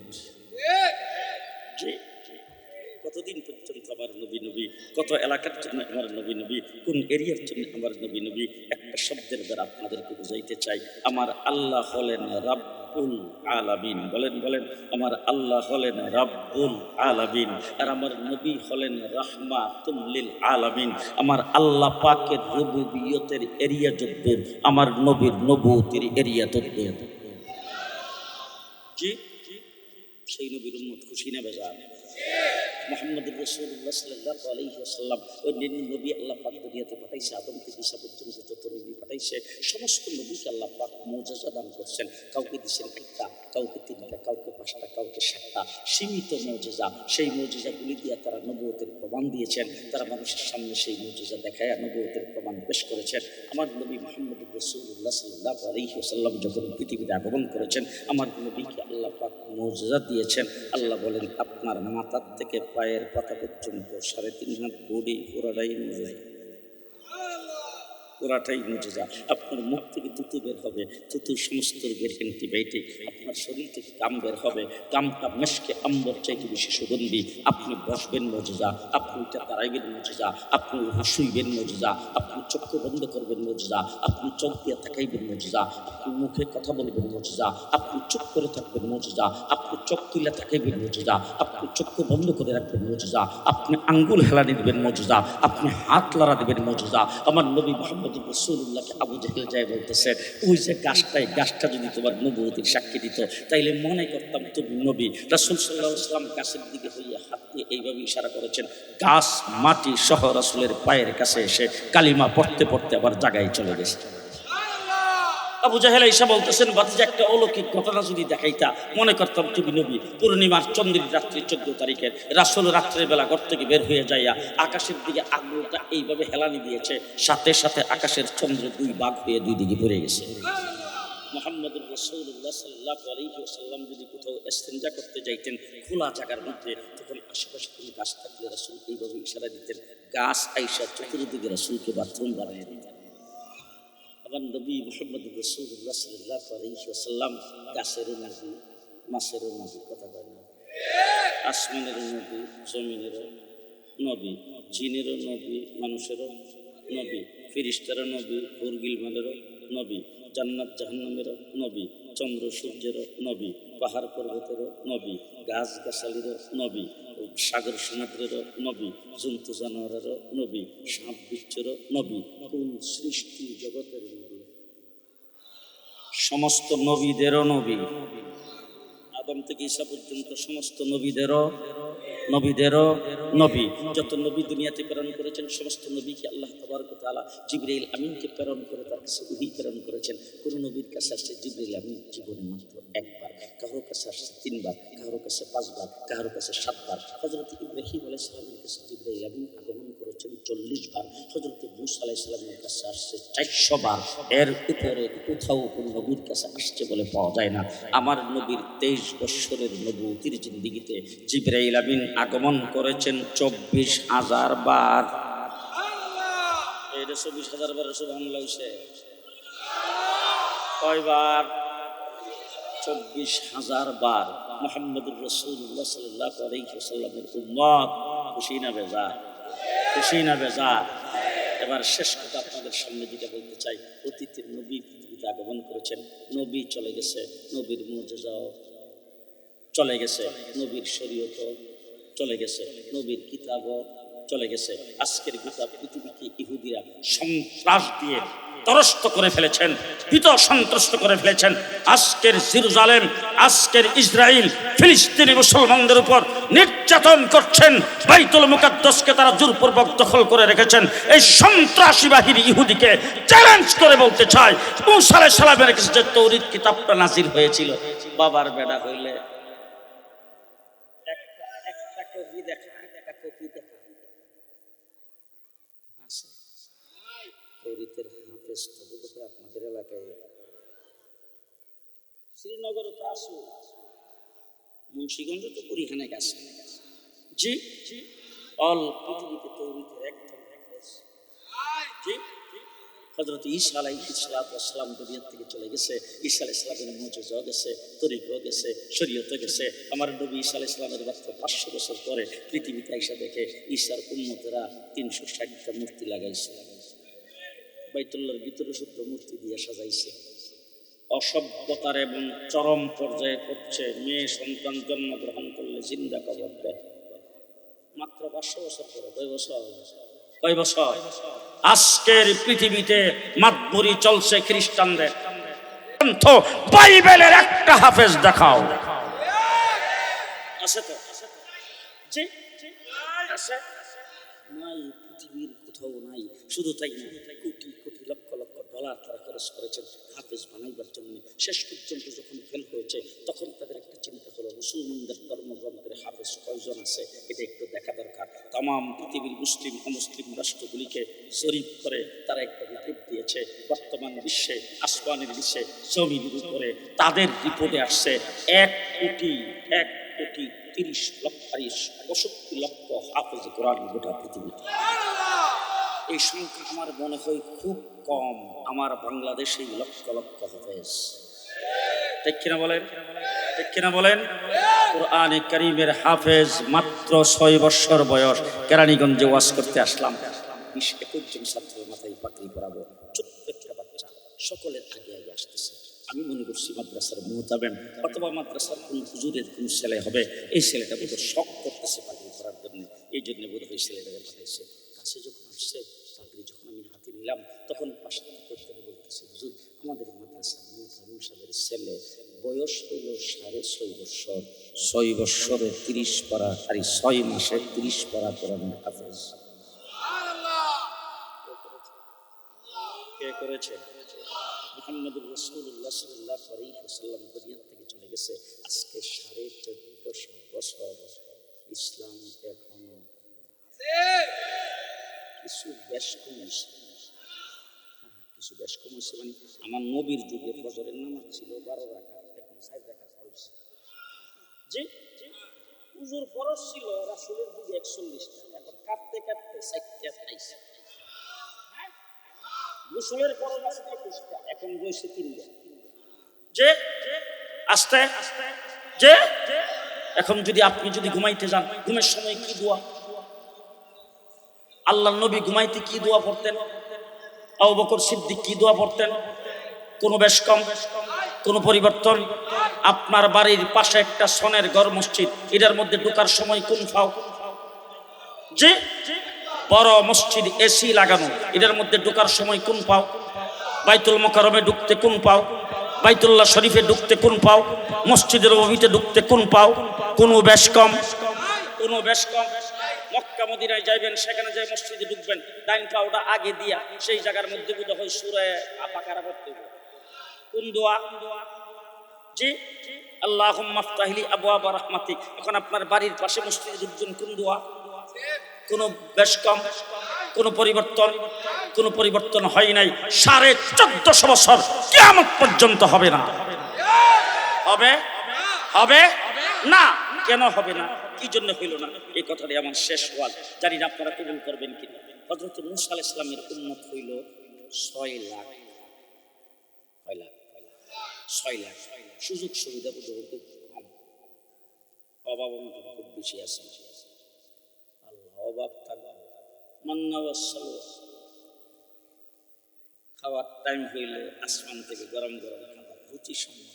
A: কতদিন পর্যন্ত আমার নবী নবী, কত এলাকার জন্য আমার নবী নবী, কোন এরিয়ার জন্য আমার নবী নবী, একটা শব্দের দ্বারা আপনাদেরকে বুঝাইতে চাই। আমার আল্লাহ হলেন রাব্বুল আলামিন। বলেন বলেন, আমার আল্লাহ হলেন রাব্বুল আলামিন, আর আমার নবী হলেন রাহমাতুল লিল আলামিন। আমার আল্লাহ পাকের রুবুবিয়তের এরিয়া যদ্দূর, আমার নবীর নবুয়তের এরিয়া তদ্দূর। জি, সেই নবীর উম্মত খুশি না বেজার? মুহাম্মদুর রাসূলুল্লাহ সাল্লাল্লাহু আলাইহি ওয়াসাল্লাম ওই নবী আল্লাহ পাক দুনিয়াতে পাঠাইছে, আদম থেকে ঈসা পর্যন্ত যত নবী পাঠাইছে সমস্ত নবীকে আল্লাহ পাক মুজিজা দান করছেন। কাউকে দিয়েছেন একটা, কাউকে তিনটা, কাউকে পাঁচটা, কাউকে সাতটা, সীমিত মুজিজা। সেই মুজিজাগুলি দিয়ে তারা নবুয়তের প্রমাণ দিয়েছেন, তারা মানুষের সামনে সেই মুজিজা দেখায় নবুয়তের প্রমাণ পেশ করেছেন। আমার নবী মুহাম্মদুর রাসূলুল্লাহ সাল্লাল্লাহু আলাইহি ওয়াসাল্লাম যখন পৃথিবীতে আগমন করেছেন, আমার নবীকে আল্লাহ পাক মুজিজা দিয়েছেন। আল্লাহ বলেন, আপনার মাথার থেকে পায়ের পাতা পর্যন্ত 3.5 হাত বডি পুরাটাই মুজিজা, পুরাটাই মুজিজা। আপনার মুখ থেকে থুতু বের হবে, থুতু সমস্ত রোগের অ্যান্টিবায়োটিক। আপনার শরীর থেকে গাম বের হবে, গামটা মেশকে আম্বর চাইতে বেশি সুগন্ধি। আপনি বসবেন মুজিজা, আপনি উঠে দাঁড়াইবেন মুজিজা, আপনি শুইবেন মুজিজা, আপনি চক্ষু বন্ধ করবেন মুজিজা, আপনি চোখ দিয়ে তাকাইবেন মুজিজা, আপনি মুখে কথা বলবেন মুজিজা, আপনি চুপ করে থাকবেন মুজিজা, আপনি চোখ তুলে তাকাইবেন মুজিজা, আপনি চক্ষু বন্ধ করে রাখবেন মুজিজা, আপনি আঙ্গুল হেলানি দিবেন মুজিজা, আপনি হাত লড়া দিবেন মুজিজা। আমার নবী মুহাম্মদ রাসূলুল্লাহকে আবু জাহেল যায় বলতেছে, ওই যে গাছটা যদি তোমার নবুয়তির সাক্ষী দিত তাইলে মনে করতাম তুমি নবী। রাসূল সাল্লাল্লাহু আলাইহি ওয়াসাল্লাম গাছের দিকে হইয়া হাত দিয়ে এইভাবে ইশারা করেছেন। গাছ মাটি সহ রাসূলের পায়ের কাছে এসে কালিমা পড়তে পড়তে আবার জায়গায় চলে গেছে। আবু জাহেল ঈসা বলতেছেন, ভাতিজা একটা অলৌকিক ঘটনা যদি দেখাইতা মনে করতাম তুমি নবী। পূর্ণিমার চন্দ্রের রাত্রি 14 তারিখের রাসূল রাত্রের বেলা ঘর থেকে বের হয়ে যাইয়া আকাশের দিকে আঙুলটা এইভাবে হেলানি দিয়েছে, সাথে সাথে আকাশের চন্দ্র 2 ভাগ হয়ে 2 দিকে পড়ে গেছে। মুহাম্মদুর রাসূলুল্লাহ সাল্লাল্লাহু আলাইহি ওয়াসাল্লাম যদি কোথাও ইস্তেনজা করতে যাইতেন খোলা জায়গার মধ্যে, তখন আশেপাশে কোনো গাছ থাকলে রাসূল এইভাবে ইশারা দিতেন, গাছ আইসা চতুর্দিকে রাসূলকে বাথরুম বানিয়ে দিতেন। আমার নবী মুহাম্মদুর রাসূলুল্লাহ সাল্লাল্লাহু আলাইহি ওয়াসাল্লাম গাছেরও নবী, মাছেরও নবী, কথা বলে না, আসমানেরও নবী, জমিনেরও নবী, জিনেরও নবী, মানুষেরও নবী, ফেরেশতারও নবী, হুরগিলমানেরও নবী, জান্নাত জাহান্নামেরও নবী, চন্দ্র সূর্যেরও নবী, পাহাড় পর্বতেরও নবী, গাছ গাছালিরও নবী, সাগর সমুদ্রেরও নবী, জন্তু জানোয়ারেরও নবী, সাপ বিচ্ছুরও নবী, কোন সৃষ্টি জগতের নবী, সমস্ত নবীদেরও নবী, আদম থেকে ঈসা পর্যন্ত সমস্ত নবীদেরও নবী। যত নবী দুনিয়াতে প্রেরণ করেছেন সমস্ত নবীকে আল্লাহ তাবারক ওয়া তাআলা জিবরাইল আমিনকে প্রেরণ করে তার কাছে ওহী প্রেরণ করেছেন। কোন নবীর কাছে আসছে জিবরাইল আমিন জীবনে মাত্র একবার, কারোর কাছে আসছে 3 বার, কারোর কাছে 5 বার, কারোর কাছে 7 বার। হযরত ইব্রাহিম আলাইহিস সালামের কাছে জিবরাইল আমিন আগমন করেছেন 40 বার। হযরত মূসা আলাইহিস সালামের কাছে আসছে 400 বার। এর উপরে কোথাও কোন নবীর কাছে আসছে বলে পাওয়া যায় না। আমার নবীর 23 বছরের নবুয়তির জিন্দেগিতে জিবরাইল আমিন আগমন করেছেন 24,000 বার। এটা 24,000 বার সুবহানাল্লাহ হইছে কয়বার? 24,000 বার। মুহাম্মদুর রাসূলুল্লাহ সাল্লাল্লাহু আলাইহি ওয়াসাল্লামের উম্মত খুশি না বেজার? খুশি না বেজার? এবার শেষ কথা আপনাদের সামনে যেটা বলতে চাই, অতীতের নবী পৃথিবীতে আগমন করেছেন, নবী চলে গেছে, নবীর মুজিজাও চলে গেছে, নবীর শরীয়তও চলে গেছে, নবীর কিতাবও চলে গেছে। আজকের গোটা পৃথিবীকে ইহুদিরা সন্ত্রাস দিয়ে ত্রস্ত করে ফেলেছেন, ভীত সন্ত্রস্ত করে ফেলেছেন। আজকের জেরুজালেম, আজকের ইসরায়েল ফিলিস্তিনি মুসলমানদের উপর নির্যাতন করছেন। বাইতুল মুকাদ্দাসকে তারা জোরপূর্বক দখল করে রেখেছেন। এই সন্ত্রাসী বাহিনী ইহুদিকে চ্যালেঞ্জ করে বলতে চায়, মূসা আলাইহিস সালামের কাছে যে তৌরাত কিতাবটা নাজিল হয়েছিল, বাবার বেটা হইলে একটা কপি দেখা, একটা কপি দেখা আছে। তৌরাতের হাফেজ তো বোধহয় আপনাদের এলাকায়, শ্রীনগরে তো আছে, মুন্সিগঞ্জে তো পরিখানে গেছে। জি, অল পৃথিবীতে তৌরাতের একদম হাফেজ। জি, হযরত ঈসা আলাইহিস সালাম দুনিয়া থেকে চলে গেছে, ঈসা আলাইহিস সালামের মুজিজাও গেছে, তরিকও গেছে, শরীয়তও গেছে। আমার নবী ঈসা আলাইহিস সালামের মাত্র 500 বছর পরে পৃথিবীতে আইসা দেখে ঈসার উম্মতেরা 360টা মূর্তি লাগাইছে, বাইতুল্লাহর ভিতরে শুদ্ধ মূর্তি দিয়ে সাজাইছে। অসভ্যতার এবং চরম পর্যায়ে পড়ছে। মেয়ে সন্তান জন্মগ্রহণ করলে জিন্দা কবর দেয়। মাত্র 500 বছর পরে। কয় বছর? আজকের পৃথিবীতে মাতবুরি চলছে খ্রিস্টানদের। বাইবেলের একটা হাফেজ দেখাও আছে তো? জি, শুধু তাই না, কোটি কোটি লক্ষ লক্ষ ডলার তারা খরচ করেছেন হাফেজ বানাইবার জন্য। শেষ পর্যন্ত যখন ফেল হয়েছে তখন তাদের একটা চিন্তা হলো, মুসলমানদের ধর্মগ্রন্থের হাফেজ কয়জন আছে এটা একটু দেখা দরকার। তাম পৃথিবীর মুসলিম অমুসলিম রাষ্ট্রগুলিকে জরিপ করে তারা একটা রিপোর্ট দিয়েছে। বর্তমান বিশ্বে আসমানের বিশ্বে জমিনের উপরে তাদের রিপোর্টে আসছে 1,30,65,65,লক্ষ হাফেজ কোরআন গোটা পৃথিবীতে। এই সংখ্যা আমার মনে হয় খুব কম। আমার বাংলাদেশে লক্ষ লক্ষ হাফেজ, ঠিক কিনা বলেন? ঠিক কিনা বলেন? কোরআনে কারীমের হাফেজ মাত্র 6 বছর বয়স। কেরানীগঞ্জে ওয়াজ করতে আসলাম, 20-21 জন ছাত্রের মাথায় পাগড়ি পরাবো, ছোট্ট একটা বাচ্চা সকলের আগে আগে আসতেছে। আমি মনে করছি মাদ্রাসার মুহতাবেন অথবা মাদ্রাসার কোন হুজুরের কোন ছেলে হবে, এই ছেলেটা বোধহয় শখ করতেছে পাগড়ি পরার জন্য, এই জন্য বোধহয় ছেলেটাকে পাঠাইছে। কাছে যখন আসছে পাগড়ি যখন আমি হাতে নিলাম তখন পাশে থেকে বলতেছে, হুজুর আমাদের মাদ্রাসার মুহতামিম সাহেবের ছেলে, বয়স হইল 6.5 বছর, 6 বছরে 30 পারা, আর 6 মাসে 30 পারা কোরআনের হাফেজ। কে করেছে? মুহাম্মদুর রাসূলুল্লাহ সাল্লাল্লাহু আলাইহি ওয়াসাল্লাম দুনিয়া থেকে চলে গেছে আজকে 1450 বছর। ইসলাম এখনো কিছু বেশ কমেছে, কিছু বেশ কমেছে। মানে আমার নবীর যুগে ফজরের নামাজ ছিল 12 রাকাত, এখন 4 রাকাত হয়েছে। জি, হুজুর ফরজ ছিল রাসূলের যুগে 41টা, এখন কাটতে কাটতে 4টা খাইছে। গোসলের ফরজ আছে 21টা, এখন রয়েছে 3টা। যে আস্তে যে এখন যদি আপনি যদি ঘুমাইতে যান, ঘুমের সময় কি দোয়া? আল্লাহর নবী ঘুমাইতে কি দোয়া পড়তেন? আবু বকর সিদ্দিক কি দোয়া পড়তেন? কোনো বেশ কম, কোনো পরিবর্তন? আপনার বাড়ির পাশে একটা সোনের ঘর মসজিদ, এটার মধ্যে ঢোকার সময় কোন ফাও? যে বড় মসজিদ এসি লাগানো, এটার মধ্যে ঢোকার সময় কোন পাও? বাইতুল মুকাররমে ঢুকতে কোন পাও? বাইতুল্লাহ শরীফে ঢুকতে কোন পাও? মসজিদের নববীতে ঢুকতে কোন পাও? কোনো বেশ কম, কোনো বেশ কম। মক্কা মদিনায় যাইবেন, সেখানে যে মসজিদে ঢুকবেন, ডাইন পাওটা আগে দিয়া সেই জায়গার মধ্যে বোধ হয় সূরা বাকারা পড়তে হবে। কোন দোয়া? জি, আল্লাহুম্মা আফতাহলি আবওয়াবা রাহমাতিক। এখন আপনার বাড়ির পাশে মসজিদে ঢুকবেন, কোন দোয়া? কোনো বেশ কম, কোনো পরিবর্তন? কোনো পরিবর্তন হয় নাই। 1450 বছর কিয়ামত পর্যন্ত হবে না। হবে? হবে না। কেন হবে না? কি জন্য হইল না? এই কথাটি আমার শেষ ওয়াজ, জানি না আপনারা কবুল করবেন কিনা। হযরত মূসা আলাইহিস সালামের উম্মত হইল 6 লাখ। 6 লাখ। সুযোগ সুবিধা খুব কম, অভাব খুব বেশি আছে। আল্লাহ অভাব থাকবে, মান্না ওয়া সালওয়া। খাওয়ার টাইম হইলে আসমান থেকে গরম গরম খাবার, রুচি সম্মান।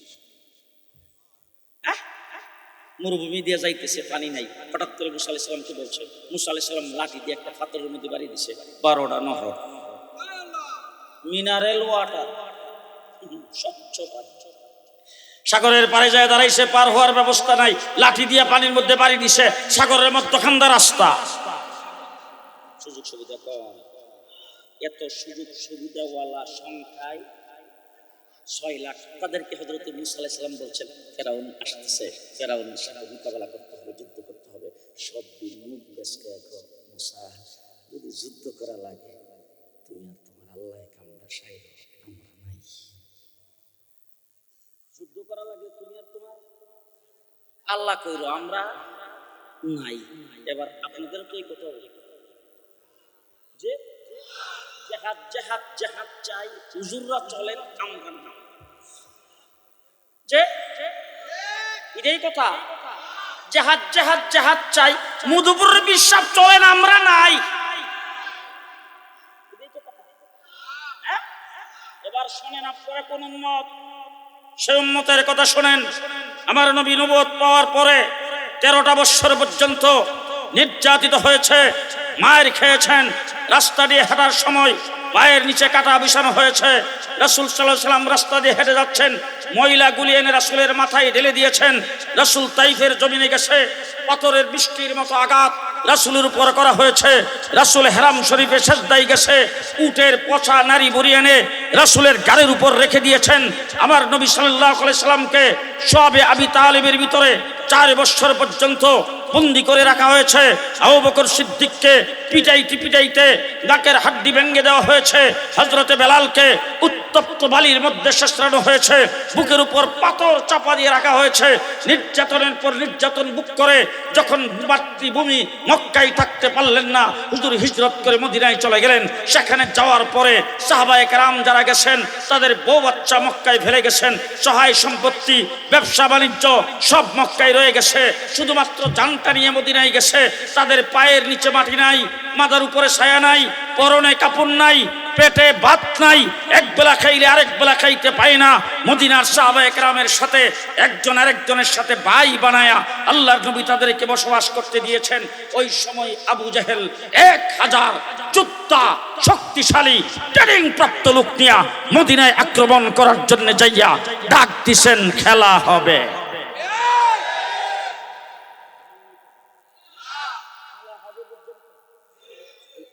A: মরুভূমি দিয়ে যাইতেছে, পানি নাই। হঠাৎ করে মুসা আলাইহিস সালামকে বলছে, মুসা আলাইহিস সালাম লাঠি দিয়ে একটা পাথরের মধ্যে বাড়ি দিছে, 12টা নহর, মিনারেল ওয়াটার, স্বচ্ছ পানি। সাগরের পাড়ে যায় দাঁড়াইছে, পার হওয়ার ব্যবস্থা নাই, লাঠি দিয়ে পানির মধ্যে বাড়ি দিছে, সাগরের মধ্যখানটা রাস্তা। সুযোগ সুবিধা কম। এত সুযোগ সুবিধাওয়ালা সংখ্যায় 6 লাখ। তাদেরকে হযরত মূসা আলাইহিস সালাম বলছেন, ফেরাউন আসতেছে, ফেরাউনের সাথে মোকাবেলা করতে হবে, যুদ্ধ করতে হবে। সব দিন মুখ বেসকে এখন, মূসা যদি যুদ্ধ করা লাগে তুমি আর তোমার আল্লাহকে আমরা সাইড, আমরা নাই। যুদ্ধ করা লাগে তুমি আর তোমার আল্লাহ কইরো, আমরা নাই। এবার আপনাদের তো এই কথা বলি যে জেহাদ জেহাদ জেহাদ চাই, হুজুররা চলেন আমরা না। যে এটাই কথা, জেহাদ জেহাদ জেহাদ চাই, মধুপুরের বিশ্বাস চলেন আমরা নাই। এবার শোনেন আপনারা কোন উম্মত, সেই উম্মতের কথা শোনেন। আমার নবী নবুয়ত পাওয়ার পরে 13টা বছর পর্যন্ত নির্যাতিত হয়েছে, মায়ের খেয়েছেন। রাস্তা দিয়ে হাঁটার সময় পায়ের নিচে কাটা বিছানো হয়েছে। রাসূল সাল্লাল্লাহু আলাইহি ওয়াসাল্লাম রাস্তা দিয়ে হেঁটে যাচ্ছেন, ময়লাগুলি এনে রাসূলের মাথায় ঢেলে দিয়েছেন। রাসূল তাইফের জমিনে গেছে, পাথরের বৃষ্টির মতো আঘাত রাসূলের উপর করা হয়েছে। রাসূল হেরাম শরীফে সেজদায় গেছে, উটের পচা নারী বড়ি এনে রাসূলের গাড়ির উপর রেখে দিয়েছেন। আমার নবী সাল্লাল্লাহু আলাইহি সাল্লামকে শবে আবি তালিবের ভিতরে 4 বছর পর্যন্ত বন্দি করে রাখা হয়েছে। আবু বকর সিদ্দিককে পিটাইতে পিটাইতে নাকের হাড্ডি ভেঙে দেওয়া হয়েছে। হযরতে বেলালকে উত্তপ্ত বালির মধ্যে শেষরানো হয়েছে, বুকের উপর পাথর চাপা দিয়ে রাখা হয়েছে। নির্যাতনের পর নির্যাতন বুক করে যখন মাতৃভূমি মক্কায় থাকতে পারলেন না, হুজুর হিজরত করে মদিনায় চলে গেলেন। সেখানে যাওয়ার পরে সাহাবায়ে কেরাম যারা গেছেন তাদের বউ বাচ্চা মক্কায় ফেলে গেছেন, সহায় সম্পত্তি ব্যবসা বাণিজ্য সব মক্কায় রয়ে গেছে, শুধুমাত্র জানটা নিয়ে মদিনায় গেছে। তাদের পায়ের নিচে মাটি নাই, মাথার উপরে ছায়া নাই, পরনে কাপড় নাই, পেটে ভাত নাই, এক বেলা খাইলে আরেক বেলা খাইতে পায় না। মদিনার সাহাবায়ে কেরামের সাথে একজন আরেকজনের সাথে ভাই বানায়া আল্লাহর নবী তাদেরকে বসবাস করতে দিয়েছেন। ওই সময় আবু জেহেল 1000 যোদ্ধা শক্তিশালী ট্রেনিং প্রাপ্ত লোক নিয়া মদিনায় আক্রমণ করার জন্য যাইয়া ডাক দিছেন, খেলা হবে।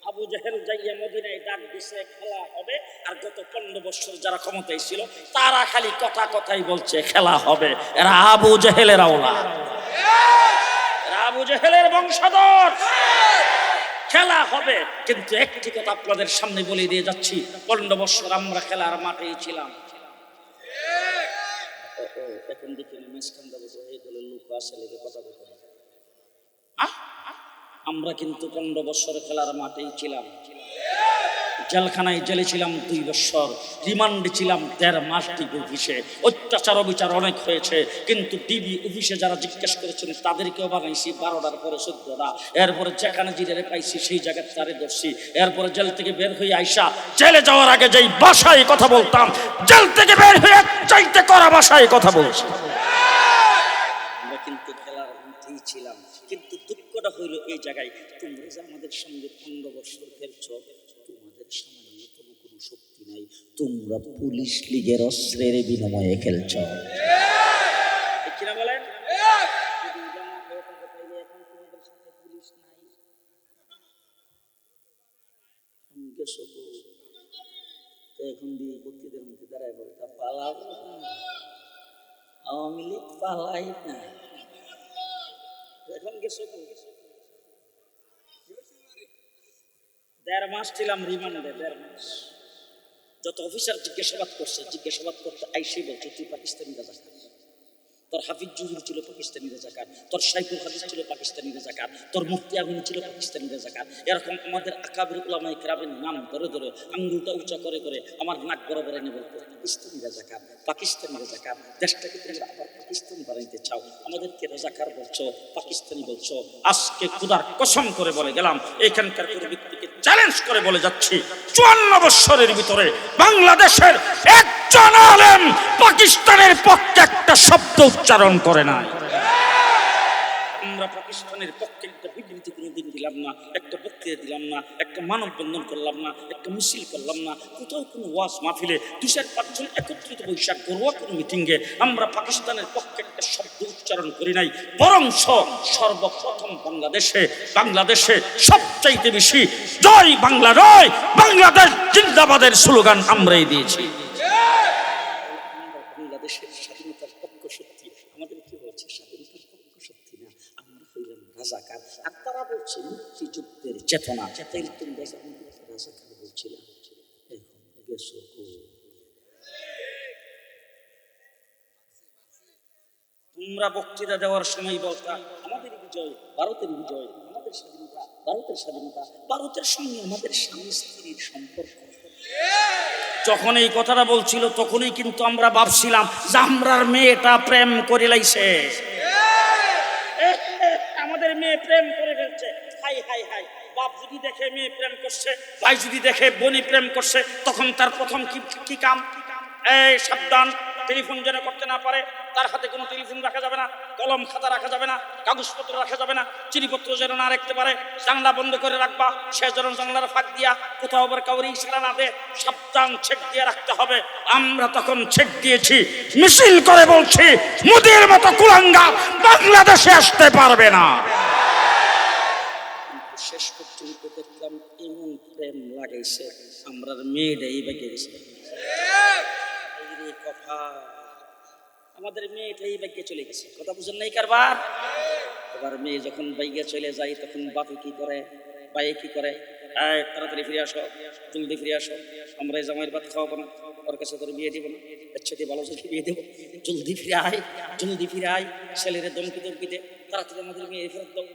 A: আবু জেহেল যাইয়া মদিনায় ডাক দিছে, খেলা হবে। আর গত 15 বছর যারা ক্ষমতায় ছিল তারা খালি কথা কথাই বলছে খেলা হবে। এরা আবু জেহেলের আওলাদ, এরা আবু জেহেলের বংশধর। খেলা হবে, কিন্তু একটি কথা আপনাদের সামনে বলে দিয়ে যাচ্ছি, 15 বছর আমরা খেলার মাঠেই ছিলাম। এখন দেখি মেসকান্দা বসে এই দলের লোক আসে লেগে কথা বলতে, আমরা কিন্তু 15 বছর খেলার মাঠেই ছিলাম। জেলখানায় জেলে ছিলাম 2 বছর, রিমান্ডে ছিলাম 1.5 মাস। ডিবি অফিসে অত্যাচার অবিচার অনেক হয়েছে, কিন্তু ডিবি অফিসে যারা জিজ্ঞেস করেছেন তাদেরকেও বানাইছি 12টার পরে 14টা। এরপরে যেখানে জিরে পাইছি সেই জায়গায় তারে ধরছি। এরপরে জেল থেকে বের হয়ে আইসা জেলে যাওয়ার আগে যেই ভাষায় কথা বলতাম, জেল থেকে বের হয়ে চাইতে করা ভাষায় কথা বলছি। আমরা কিন্তু খেলার মাঠেই ছিলাম, কিন্তু দুঃখটা হইল এই জায়গায়, তোমরা যে আমাদের সঙ্গে 15 বছর খেলছ, তোমাদের সামান্যতম কোনো শক্তি নাই। তোমরা পুলিশ লীগের অস্ত্রের বিনিময়ে খেলছ। কিনা বলেন? এখন দিয়ে বক্তৃদের মধ্যে দাঁড়ায় বলতা পালাবো না, আওয়ামী লীগ পালাই না। এখন গেছো 1.5 মাস ছিলাম রিমান্ডে, 1.5 মাস। যত অফিসার জিজ্ঞাসাবাদ করতে আইসি বলছে তুই পাকিস্তানি রাজাকার, তোর হাফিজ জুহুর ছিল পাকিস্তানি রাজাকার, তোর সাইফুল হাদিস ছিল পাকিস্তানি রাজাকার, তোর মুফতি আমিন ছিল পাকিস্তানি রাজাকার। এরকম আমাদের আকাবির উলামায়ে কেরামের নাম ধরে ধরে আঙ্গুলটা উঁচা করে করে আমার নাক বরাবর এনে বলতো পাকিস্তানি রাজাকার, পাকিস্তানি রাজাকার। দেশটাকে তোমরা আবার পাকিস্তানি বানাইতে চাও, আমাদেরকে রাজাকার বলছো, পাকিস্তানি বলছো। আজকে খোদার কসম করে বলে গেলাম, এখানকার কোনো ব্যক্তিকে চ্যালেঞ্জ করে বলে যাচ্ছি, 54 বছরের ভিতরে বাংলাদেশের একজন আলেম পাকিস্তানের পক্ষে একটা শব্দ উচ্চারণ করে নাই। আমরা পাকিস্তানের পক্ষে একটা বিবৃতি কোনোদিন দিলাম না, একটা বক্তৃতা দিলাম না, একটা মানববন্ধন করলাম না, একটা মিছিল করলাম না, কোথাও কোনো ওয়াজ মাহফিলে 2-5 জন একত্রিত বৈশাখ ঘরোয়া কোনো মিটিংয়ে আমরা পাকিস্তানের পক্ষে একটা শব্দ উচ্চারণ করি নাই। বরং সর্বপ্রথম বাংলাদেশে সবচাইতে বেশি জয় বাংলা নয় বাংলাদেশ জিন্দাবাদের স্লোগান আমরাই দিয়েছি। বাংলাদেশের স্বাধীনতার পক্ষ শক্তি আমাদের কি বলছে, স্বাধীনতার পক্ষ শক্তি না, আমরা হইলাম রাজাকার। আর তারা বলছে মুক্তিযুদ্ধের চেতনা। তোমরা রাজাকার বলছিলাম, এখন গেছো তোমরা বক্তৃতা দেওয়ার সময় বলতা আমাদের বিজয়, ভারতের বিজয়, আমাদের স্বাধীনতা, ভারতের স্বাধীনতা, ভারতের সঙ্গে আমাদের স্বামী স্ত্রীর সম্পর্ক। যখন এই কথাটা বলছিল তখনই কিন্তু আমরা ভাবছিলাম যে আমরার মেয়েটা প্রেম করে লাইছে, আমাদের মেয়ে প্রেম করে ফেলছে। হাই হাই হাই, বাপ যদি দেখে মেয়ে প্রেম করছে, ভাই যদি দেখে বোনি প্রেম করছে, তখন তার প্রথম কি কাম? এই সাবধান, টেলিফোন যেন করতে না পারে, তার হাতে কোনো টেলিফোন রাখা যাবে না, কলম খাতা রাখা যাবে না, কাগজপত্র রাখা যাবে না, চিঠিপত্র যেন না রাখতে পারে, জানলা বন্ধ করে রাখবা, সে যেন জানলার ফাঁক দিয়া কোথাও আবার কাউরে ইশারা না দেয়, সাবধান চেক দিয়ে রাখতে হবে। আমরা তখন চেক দিয়েছি, মিছিল করে বলছি মোদির মতো কুলাঙ্গার বাংলাদেশে আসতে পারবে না। প্রেম লাগাইছে, আমরা মেয়েটাই বেঁকে গেছে। কথা আমাদের মেয়েটাই বাইকে চলে গেছে, কথা বুঝেন নাই কারবার। এবার মেয়ে যখন বাইকে চলে যায় তখন বাপে কি করে, ভাইয়ে কি করে, তাড়াতাড়ি ফিরে আসো, জলদি ফিরে আসো, আমরা এই জামাইয়ের ভাত খাওয়াবো না, ওর কাছে তোর বিয়ে দিব না, এর সাথে ভালো সাথে বিয়ে দেবো, জলদি ফিরে আয়, জলদি ফিরে আয়, ছেলেরে দমকি দমকিতে তাড়াতাড়ি আমাদের মেয়ে ফেরত দাও।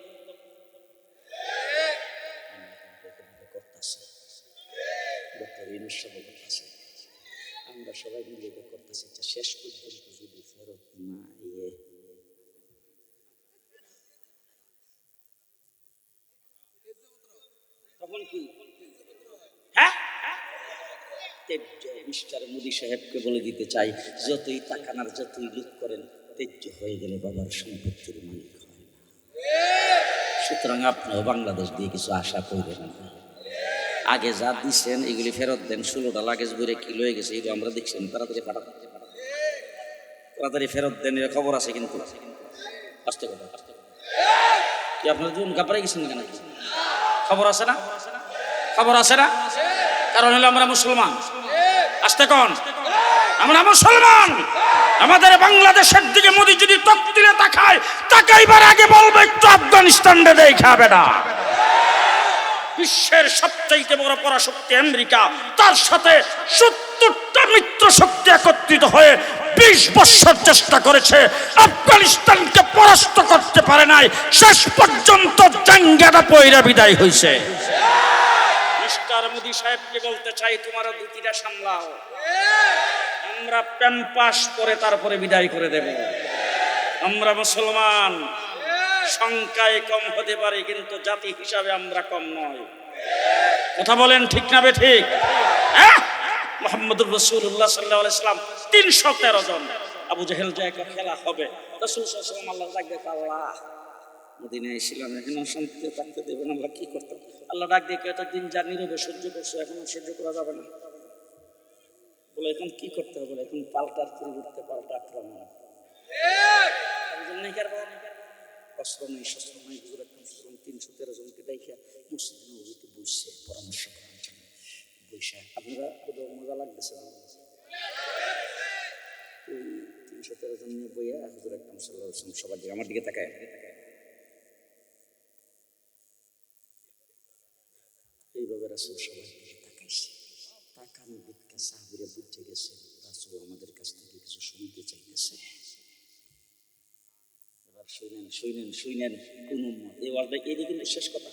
A: আমরা সবাই মিলে করতেছি, শেষ পর্যন্ত যদি ফেরত না ইয়ে তখন কি? হ্যাঁ, মিস্টার মোদি সাহেবকে বলে দিতে চাই, যতই তাকানার যতই লুক করেন, তেজ্য হয়ে গেলে বাবার সম্পত্তির মালিক হয় না। সুতরাং আপনিও বাংলাদেশ দিয়ে কিছু আশা করবেন না। আগে যা দিচ্ছেন এগুলি ফেরত দেন। 16টা লাগেজ বইরে কি লয়ে গেছে এগুলো আমরা দেখছেন, তাড়াতাড়ি পাঠাতে, তাড়াতাড়ি ফেরত দেন, এর খবর আছে কিন্তু। আস্তে কথা, কি আপনার জীবন গাপড়ে গেছেন কেন? খবর আছে না? খবর আছে না? কারণ হলো আমরা মুসলমান। আস্তে কোন, আমরা মুসলমান। আমাদের বাংলাদেশের দিকে মোদি যদি তক দিলে তাকায়, তাকাইবার আগে বলবে একটু আফগানিস্তানে দেখাবে না। বিশ্বের সবচাইতে বড় পরাশক্তি আমেরিকা, তার সাথে 70টা মিত্র শক্তি একত্রিত হয়ে 20 বছর চেষ্টা করেছে, আফগানিস্তানকে পরাস্ত করতে পারে নাই। শেষ পর্যন্ত জাঙ্গাটা পয়রা বিদায় হয়েছে। মিস্টার মোদি সাহেবকে বলতে চাই, তোমারও দুটিটা সামলাও। আমরা প্যাম্পাস পরে তারপরে বিদায় করে দেব। আমরা মুসলমান, সংখ্যায় কম হতে পারে কিন্তু জাতি হিসাবে আমরা কম নয়। কথা বলেন ঠিক না বে ঠিক? মুহাম্মদুর রাসূলুল্লাহ সাল্লাল্লাহু আলাইহি ওয়াসাল্লাম 313 জন। আবু জেহেল যে একটা খেলা হবে, রাসূল সাল্লাল্লাহু আলাইহি ওয়াসাল্লাম আল্লাহ ডাক দিয়ে, আল্লাহ মদিনায় ছিলাম, এখন শান্তিতে থাকতে দেবেন, আমরা কি করতাম? আল্লাহ ডাক দিয়ে, এতদিন যা নীরবে সহ্য করছো, এখন সহ্য করা যাবে না। বলে এখন কি করতে হবে? এখন পাল্টার পরিবর্তে পাল্টা আক্রমণ। অস্ত্র নেই, শস্ত্র নেই, 313 জনকে দেখে মসজিদ নববীতে বসছে পরামর্শ করার জন্য। বসে আপনারা মজা লাগতেছে না? 313 জন নিয়ে বইয়া হুজুর আকরাম সাল্লাল্লাহু আলাইহি ওয়াসাল্লাম সবার দিকে, আমার দিকে তাকায়, এইভাবে রাসূল সবার দিকে তাকাইছে। তাকানো দিকটা সাহাবীরা বুঝতে গেছে রাসূল আমাদের কাছ থেকে কিছু শুনতে চাইতেছে। শুনেন কোন এই ওয়ার্ডে এই কিন্তু শেষ কথা।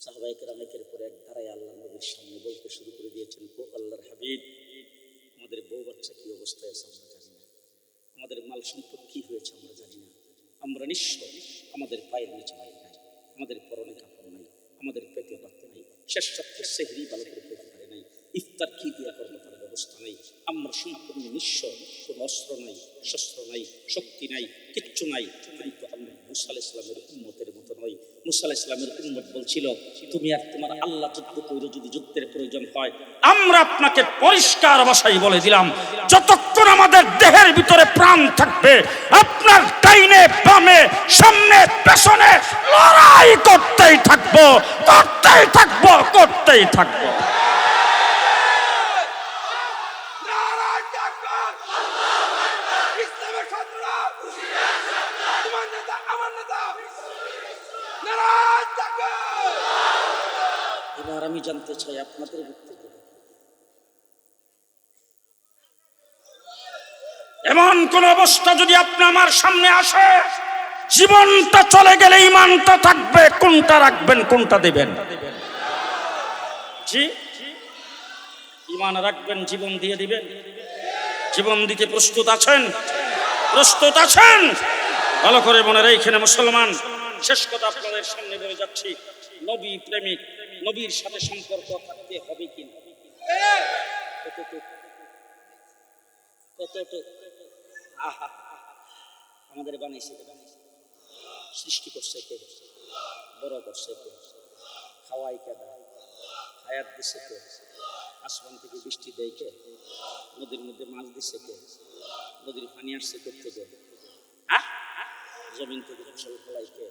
A: সাহাবায়ে কেরাম একের পর এক ধারায় আল্লাহ নবীর সামনে বলতে শুরু করে দিয়েছেন, ও আল্লাহর হাবিব, আমাদের বউ বাচ্চা কি অবস্থায় আছে আমরা জানি না, আমাদের মাল সম্পদ কি হয়েছে আমরা জানি না, আমরা নিঃস্ব, আমাদের পায়ের নিচে বাড়ি নাই, আমাদের পরনে কাপড় নাই, আমাদের পেটে পাত্র নাই, শেষ রাত্রে সেহরি ভালো করে পেতে পারে নাই, ইফতার কি দিয়া করবো তার ব্যবস্থা নাই, আমরা সম্পূর্ণ নিঃস্ব, কোনো অস্ত্র নাই, শস্ত্র নাই, শক্তি নাই, কিচ্ছু নাই। কিন্তু আমরা মুসা আলাইহিস সালামের উম্মতের মতো নয়। মুসা আলাইহিস সালামের উম্মত বলছিল, তুমি আর তোমার আল্লাহ যুদ্ধ করে যদি যুদ্ধের প্রয়োজন হয়, আমরা আপনাকে পরিষ্কার ভাষায় বলে দিলাম, যতক্ষণ আমাদের দেহের ভিতরে প্রাণ থাকবে আপনার ডাইনে বামে সামনে পেছনে লড়াই করতেই থাকবো, করতেই থাকবো, করতেই থাকবো। এবার আমি জানতে চাই আপনাদের ব্যক্তিগত, এমন কোন অবস্থা যদি আপনি আমার সামনে আসে, জীবনটা চলে গেলে ঈমানটা থাকবে, কোনটা রাখবেন কোনটা দেবেন? জি, ঈমান রাখবেন, জীবন দিয়ে দিবেন। জীবন দিতে প্রস্তুত আছেন? প্রস্তুত আছেন? ভালো করে মনে রেখেন মুসলমান। শেষ কথা আপনাদের সামনে বলে যাচ্ছি, নবী প্রেমিক, নবীর সাথে সম্পর্ক থাকতে হবে কি না? আমাদের বানাইছে, সৃষ্টি করছে কে? বড় করছে কে? খাওয়াই কে? হায়াত দিছে কে? আসমান থেকে বৃষ্টি দেয় কে? নদীর মধ্যে মাছ দিছে কে? নদীর পানি আসছে থেকে? জমিন থেকে ফসল ফলাই কে?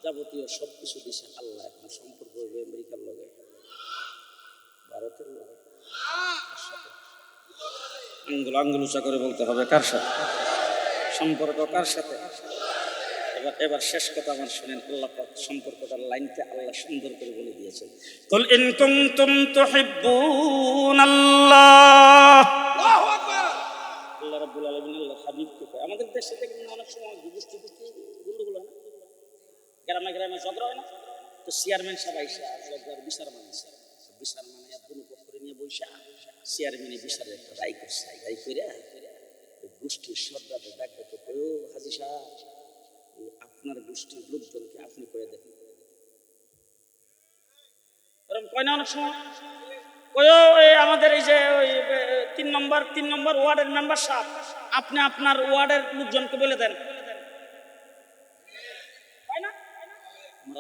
A: যাবতীয় সব কিছু দিছে আল্লাহ। এখন সম্পর্ক হইবে আমেরিকার লগে, ভারতের লগে, আঙ্গুল আঙ্গুল উঁচা করে বলতে হবে কার সাথে সম্পর্ক, কার সাথে। এবার শেষ কথা আমার শুনেন, আল্লাহ পাক সম্পর্কটার লাইনটা আল্লাহ সুন্দর করে বলে দিয়েছেন, কুল ইন কুনতুম তুহিব্বুনাল্লাহ। আল্লাহ রাব্বুল আলামিন আল্লাহর হাবিবকে কয়। আমাদের দেশে দেখুন অনেক সময় গোষ্ঠী গন্ডগোল হয় না, গ্রামে গ্রামে ঝগড়া হয় না, তো চেয়ারম্যান সাহেব আইসা ঝগড়ার বিচার মানছে, বিচার মানে দুনো পক্ষ করে নিয়ে বইসা চেয়ারম্যানে বিচারের একটা রায় করছে। রায় করে গোষ্ঠীর সর্দারদের ডাকবে, তো কয় হাজী সাহেব আপনার গোষ্ঠীর লোকজনকে আপনি করে দেন। কয় না অনেক সময় কয় আমাদের এই যে ওই 3 নম্বর ওয়ার্ডের মেম্বার সাহেব, আপনি আপনার ওয়ার্ডের লোকজনকে বলে দেন। আমার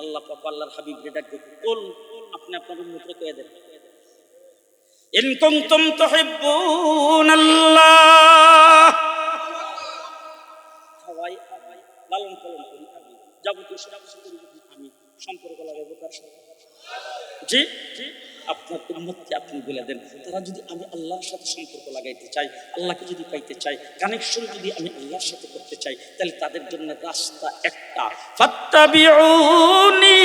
A: আল্লাহ পাক আল্লাহর হাবিবকে ডাকবে, বল আপনি আপনার উম্মতকে কয়ে দেন, ইন কুনতুম তুহিব্বুনাল্লাহ। খাওয়াই আমি, লালন পালন করি আমি, যাবতীয় সব কিছু করি আমি, সম্পর্ক লাগাবো কার সাথে? জি, আপনার উম্মতকে আপনি বলে দেন, তারা যদি আমি আল্লাহর সাথে সম্পর্ক লাগাইতে চাই, আল্লাহকে যদি পাইতে চাই, কানেকশন যদি আমি আল্লাহর সাথে করতে চাই, তাহলে তাদের জন্য রাস্তা একটা, ফাত্তাবিউনি।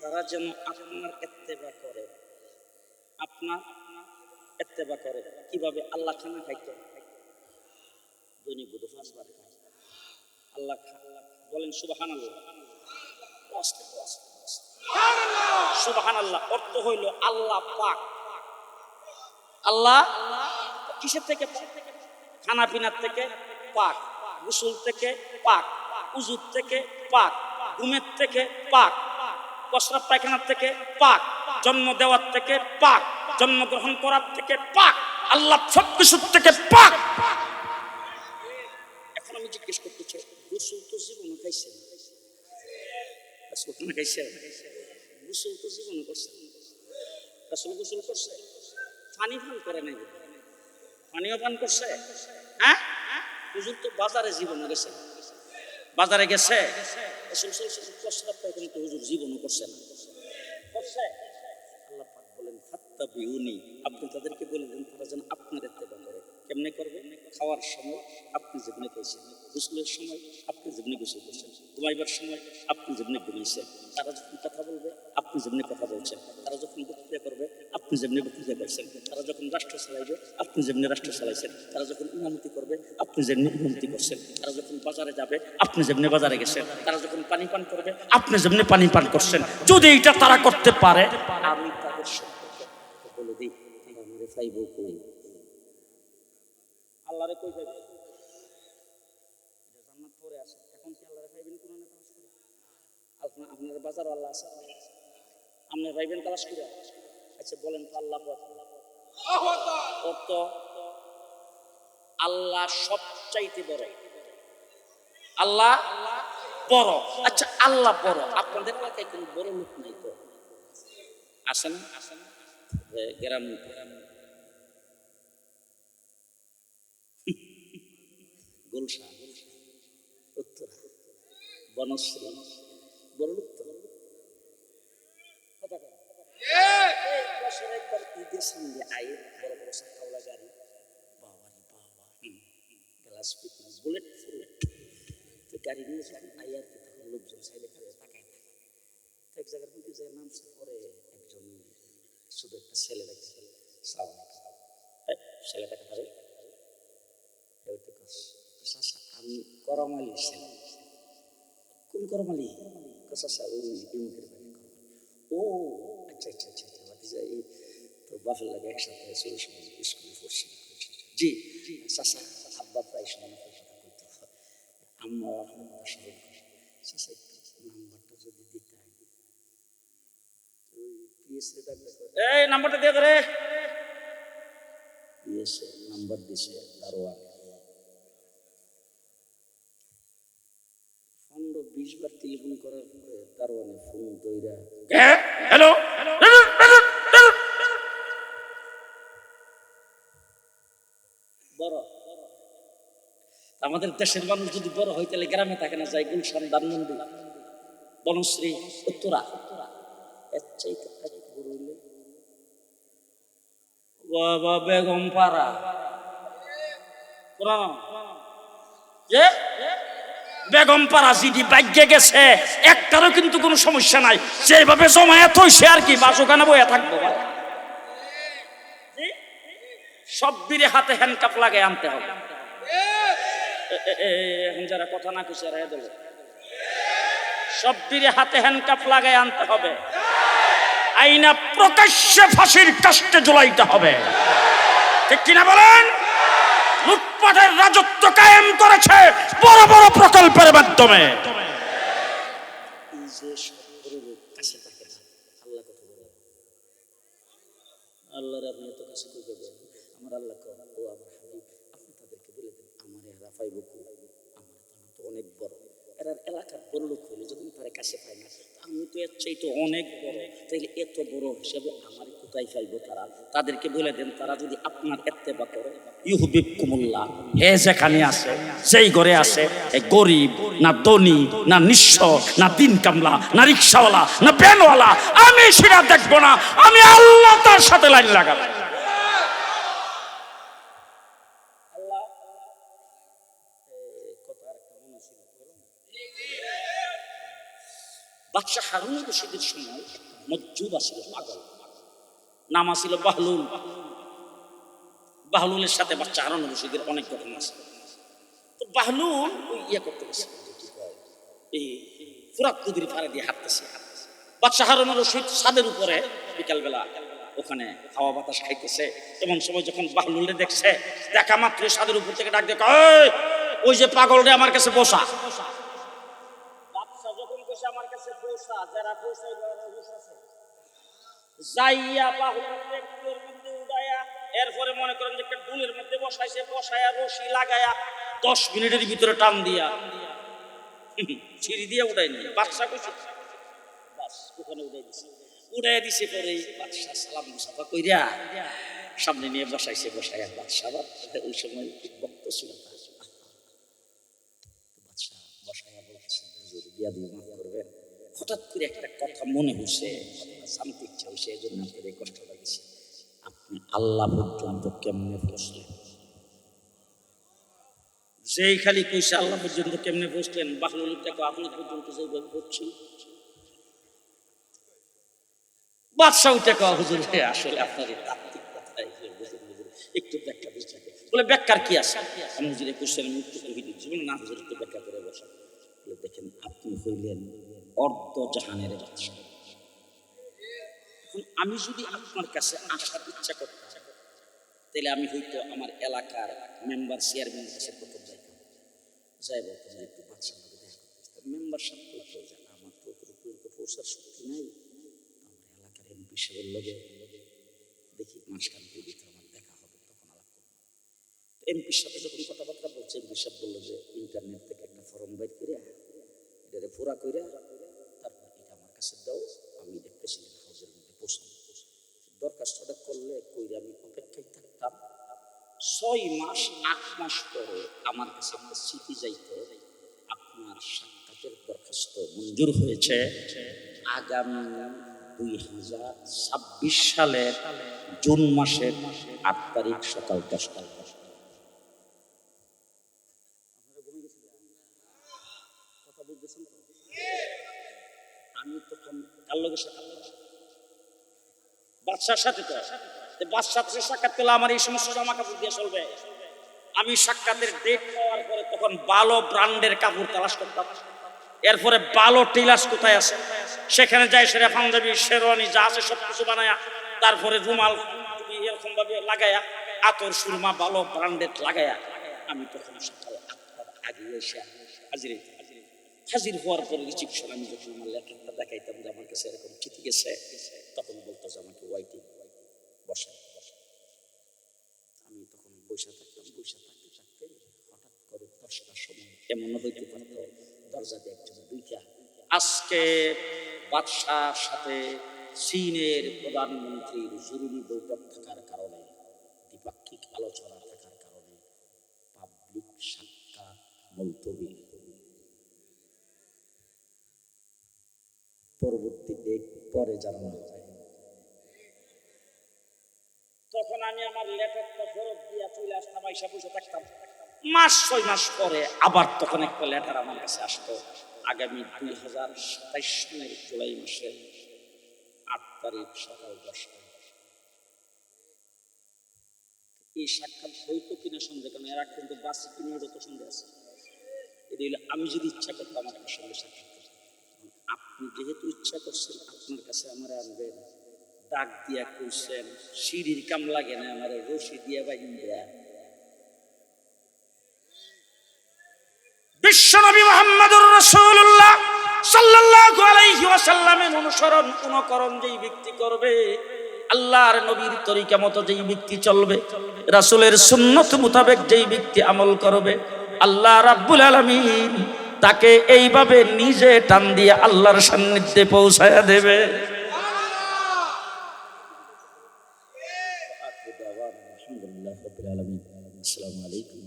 A: তারা যেন আপনার ইত্তেবা করে, আপনার ইত্তেবা করে। কিভাবে? আল্লাহ খানা খাইতো, দৈনিক বুধ 5 বার খায়। আল্লাহ বলেন সুবহানাল্লাহ, সুবহানাল্লাহ অর্থ হইল আল্লাহ পাক। আল্লাহ কিসের থেকে? খানা পিনার থেকে পাক, গোসল থেকে পাক, উজুর থেকে পাক, ঘুমের থেকে পাক, প্রস্রাব পায়খানার থেকে পাক, জন্ম দেওয়ার থেকে পাক, জন্মগ্রহণ করার থেকে পাক, আল্লাহ সব কিছুর থেকে পাক। এখন আমি জিজ্ঞেস করতে চাই, গোসল তো জীবনে খাইছেন, খাইছে, গোসল তো জীবনে করছেন, রাসূল গোসল করছে, পানি পান করে নাই, পানিও পান করছে। হ্যাঁ, হুজুর তো বাজারে জীবনে গেছে, বাজারে গেছে, প্রস্রাব পায়খানা তো হুজুর জীবনও করছে না, করছে। আল্লাহ পাক বলেন ফাত্তাবিউনি, আপনি তাদেরকে বললেন তারা যেন আপনার ইত্তেবা করে। কেমনে করবে? খাওয়ার সময় আপনি যেমনি খাইছেন, গোসলের সময় আপনি যেমনি গোসল করছেন, ঘুমাইবার সময় আপনি যেমনি ঘুমাইছেন, তারা যখন কথা বলবে আপনি যেমনি কথা বলছেন, তারা যখন বক্তৃতা করবে আপনি যেমনি বক্তৃতা করছেন, তারা যখন রাষ্ট্র চালাইবে আপনি যেমনি রাষ্ট্র চালাইছেন, তারা যখন ইমামতি করবে আপনি যেমনি ইমামতি করছেন, তারা যখন বাজারে যাবে আপনি যেমনি বাজারে গেছেন, তারা যখন পানি পান করবে আপনি যেমনি পানি পান করছেন। যদি এটা তারা করতে পারে, আমি তাদের সম্পর্কে বলে দিই, তারা আমারে পাইব কই? আল্লাহরে কই পাইবে? জান্নাত পরে আসে, এখন কি আল্লাহরে পাইবেন কোন না তালাশ করে? আপনার বাজার আল্লাহ আছে, আপনি পাইবেন তালাশ করে? আচ্ছা বলেন তো আল্লাহ তো আল্লাহ সবচাইতে বড়, আল্লাহ বড়। আচ্ছা আল্লাহ বড়, আপনাদের এলাকায় কোন বড় লোক নাই তো? আসেন গ্রাম গুলশা, উত্তরা, বনশ্রী, বড় লোক তো? বছর একবার ঈদের সঙ্গে আয়ে বড় বড় সাতটাওয়ালা গাড়ি, বাবারি বাবা, গ্লাস পিকনিক, বুলেট ফুলেট, তো গাড়ি নিয়ে যখন আয়ার কি তখন লোকজন সাইডে খাবে তাকায় থাকে। এক জায়গার মধ্যে যে নামছে, পরে একজন শুধু একটা ছেলে দেখছে, ছেলেটা খাবে, আমি করমালি ছেলে। কোন করমালি? ও আচ্ছা আচ্ছা আচ্ছা, তো বাপের লাগে একসাথে স্কুলে পড়ছি। জি চাষা আব্বা প্রায় সময় কথা বলতে হয়, আম্মা আপনার স্মরণ করে, চাষা নাম্বারটা যদি দিতে হয়, এই নাম্বারটা দিয়ে ধরে দিয়েছে, নাম্বার দিছে দারোয়ান। 15-20 বার টেলিফোন করার পরে দারোয়ানে ফোন দইরা, হ্যালো, বড় আমাদের দেশের মানুষ যদি বড় হয় তাহলে গ্রামে থাকে না, যায় গুলশান, ধানমন্ডি, বনশ্রী, উত্তরা। এর চাইতে বড় হইলে বাবা বেগম পাড়া যে বেগম পাড়া জিডি বাইকে গেছে, একটারও কিন্তু কোনো সমস্যা নাই। যেভাবে জমায়েত হইছে আর কি, বাস ওখানে বইয়া থাকবো। সব বীরে হাতে হ্যান্ডকাপ লাগে আনতে হবে। এখন যারা কথা না খুশি এরা দেবে, সব বীরে হাতে হ্যান্ডকাপ লাগাই আনতে হবে। আইনা প্রকাশ্যে ফাঁসির কাস্টে ঝুলাইতে হবে, ঠিক কিনা বলেন? লুটপাটের রাজত্ব কায়েম করেছে বড় বড় প্রকল্পের মাধ্যমে। আল্লাহর আপনি এত কাছে করবেন, আমার আল্লাহ ও আমার হাবিব, আপনি তাদেরকে বলে দেন আমার এরা পাইব, আমার তো অনেক বড়, এরা এলাকার বড় লোক হইলে যখন তারা কাছে পায় না, আমি তো এর চাইতে অনেক বড়, তাইলে এত বড় হিসেবে আমার কোথায় পাইব তারা? তাদেরকে বলে দেন তারা যদি আপনার ইত্তেবা করে, ইউহিব্বুকুমুল্লাহ, হে যেখানে আছে, যেই ঘরে আছে, এই গরিব না ধনী না নিঃস্ব না দিন কামলা না রিক্সাওয়ালা না ভ্যানওয়ালা, আমি সেটা দেখবো না, আমি আল্লাহ তার সাথে লাইন লাগাবো। বাদশাহ হারুন রশিদের সময় মজ্জুবা ছিল, পাগল, নাম ছিল বাহলুল। বাহলুলের সাথে বাদশাহ হারুন রশিদের অনেক ঘটনা আছে। তো বাহলুল ওই ইয়ে করতে গেছে, এই ফুরাত নদীর পাড়ে দিয়ে হাঁটতেছে। বাদশাহ হারুন রশিদ ছাদের উপরে বিকালবেলা ওখানে হাওয়া বাতাস খাইতেছে। এমন সময় যখন বাহলুলে দেখছে, দেখা মাত্র ছাদের উপর থেকে ডাক দেখ, ওই যে পাগল রে আমার কাছে বসা। বাদশাহ যখন বসে আমার কাছে বসা, যারা বসে যাইয়া বাহলুলের একটুর মধ্যে উড়াইয়া, এরপরে মনে করেন যে একটা ডুলের মধ্যে বসাইছে, বসাইয়া রশি লাগাইয়া 10 মিনিটের ভিতরে টান দিয়া ছিঁড়ি দিয়ে উঠাই নিয়ে বাদশাহ কইছে, বাস ওখানে উঠাই দিছে। উঠাইয়া দিছে পরে বাদশাহ সালাম মুসাফা কইরা সামনে নিয়ে বসাইছে। বসাইয়া বাদশাহ ওই সময় বক্ত ছিল, বাদশাহ বসাইয়া বলতেছে, হুজুর বিয়াদবি মাফ করবেন, হঠাৎ করে একটা কথা মনে হচ্ছে, শান্তি ইচ্ছা হয়েছে, এই জন্য আপনাদের কষ্ট লাগছে। আপনি আল্লাহ পর্যন্ত কেমনে পৌঁছলেন? যেই খালি কইছে আল্লাহ পর্যন্ত কেমনে পৌঁছলেন, বাহলুল দেখো আপনি পর্যন্ত যেভাবে পড়ছি। বাদশাহ দেখো হুজুর আসলে আপনার তাত্ত্বিক কথা একটু ব্যাখ্যা বুঝতে বলে, ব্যাখ্যার কি আছে? আমি হুজুরে কোশ্চেন আমি উত্তর করে দিচ্ছি। বলে না হুজুর একটু ব্যাখ্যা করে বসা। বলে দেখেন আপনি হইলেন অর্ধ জাহানের বাদশাহ। এখন আমি যদি আপনার কাছে আসার ইচ্ছা করতাম, তাহলে আমি হয়তো আমার এলাকার মেম্বার চেয়ারম্যানের কাছে প্রথম যাইতাম, যাই বলতাম যে একটু বাদশাহ মেম্বার সাহেব করতে যান, আমার তো পৌঁছার শক্তি নাই, আমার এলাকার এমপি সাহেবের লগে দেখি মাসখানেকের ভিতরে আমার দেখা হবে, তখন আলাপ করবো। এমপির সাথে যখন কথাবার্তা বলছে, এমপি সাহেব বললো যে ইন্টারনেট থেকে একটা ফর্ম বাইর করে এটা পুরা করে তারপর এটা আমার কাছে দাও, আমি এটা প্রেসিডেন্ট হাউসের মধ্যে পৌঁছাবো। দরখাস্তটা করলে কইরে আমি অপেক্ষায় থাকতাম। 6 মাস 8 মাস পরে আমার কাছে একটা চিঠি যাইতো, আপনার সাক্ষাতের দরখাস্ত মঞ্জুর হয়েছে, আগামী 2026 সালের জুন মাসের 8 তারিখ সকাল 10টায়। কথা বলতেছেন তো? আমি তখন কার লোকের সাথে, বাদশার সাথে। তো বাদশার সাথে সাক্ষাৎ পেলে আমার এই সমস্ত জামা কাপড় দিয়ে চলবে। আমি সাক্ষাতের ডেট পাওয়ার পরে তখন ভালো ব্র্যান্ডের কাপড় তালাশ করতাম। এরপরে ভালো টেলার্স কোথায় আছে সেখানে যাই, সেরা পাঞ্জাবি শেরওয়ানি যা আছে সবকিছু বানায়া, তারপরে রুমাল এরকম ভাবে লাগায়া, আতর সুরমা ভালো ব্র্যান্ডেড লাগায়া আমি তখন সকাল 8টার আগে এসে হাজির হওয়ার পরে রিসিপশন আমি যখন আমার লেখাটা দেখাইতাম যে আমার কাছে এরকম চিঠি গেছে, তখন বলতো যে আমাকে ওয়াইটিং বসা। আমি তখন বসে থাকতাম। বসে থাকতে থাকতে হঠাৎ করে 10টার সময় এমন হইতে পারত দরজা দিয়ে একজন দুইটা, আজকে বাদশার সাথে চীনের প্রধানমন্ত্রীর জরুরি বৈঠক থাকার কারণে, দ্বিপাক্ষিক আলোচনা থাকার কারণে পাবলিক সাক্ষাৎ মুলতবি। পরবর্তীতে পরে জানানো যায়। তখন আমি আমার লেটারটা ফেরত দিয়ে চলে আসতাম, আইসা বসে থাকতাম। মাস 6 মাস পরে আবার তখন একটা লেটার আমার কাছে আসতো। আগামী 2027 সালের জুলাই মাসের 8 তারিখ সকাল 10টায়। এই সাক্ষাৎ হইতো কিনা সন্দেহ, কারণ এরা কিন্তু বাসে কিনে যত সন্দেহ আছে। এটা হইলে আমি যদি ইচ্ছা করতাম আপনার সঙ্গে সাক্ষাৎ করতাম। আপনি যেহেতু ইচ্ছা করছেন আপনার কাছে আমার আনবেন, ডাক দিয়া কইছেন, সিঁড়ির কাম লাগে না, আমার রশি দিয়া বাইন্দা। বিশ্বনবী মুহাম্মদুর রাসূলুল্লাহ সাল্লাল্লাহু আলাইহি ওয়াসাল্লামের অনুসরণ অনুকরণ যেই ব্যক্তি করবে, আল্লাহর নবীর তরিকা মতো যেই ব্যক্তি চলবে, রাসূলের সুন্নাত মোতাবেক যেই ব্যক্তি আমল করবে, আল্লাহ রাব্বুল আলামিন তাকে এইভাবে নিজে টান দিয়ে আল্লাহর সান্নিধ্যে পৌঁছায়া দেবে। আলহামদুলিল্লাহ রাব্বিল আলামিন। আসসালামু আলাইকুম।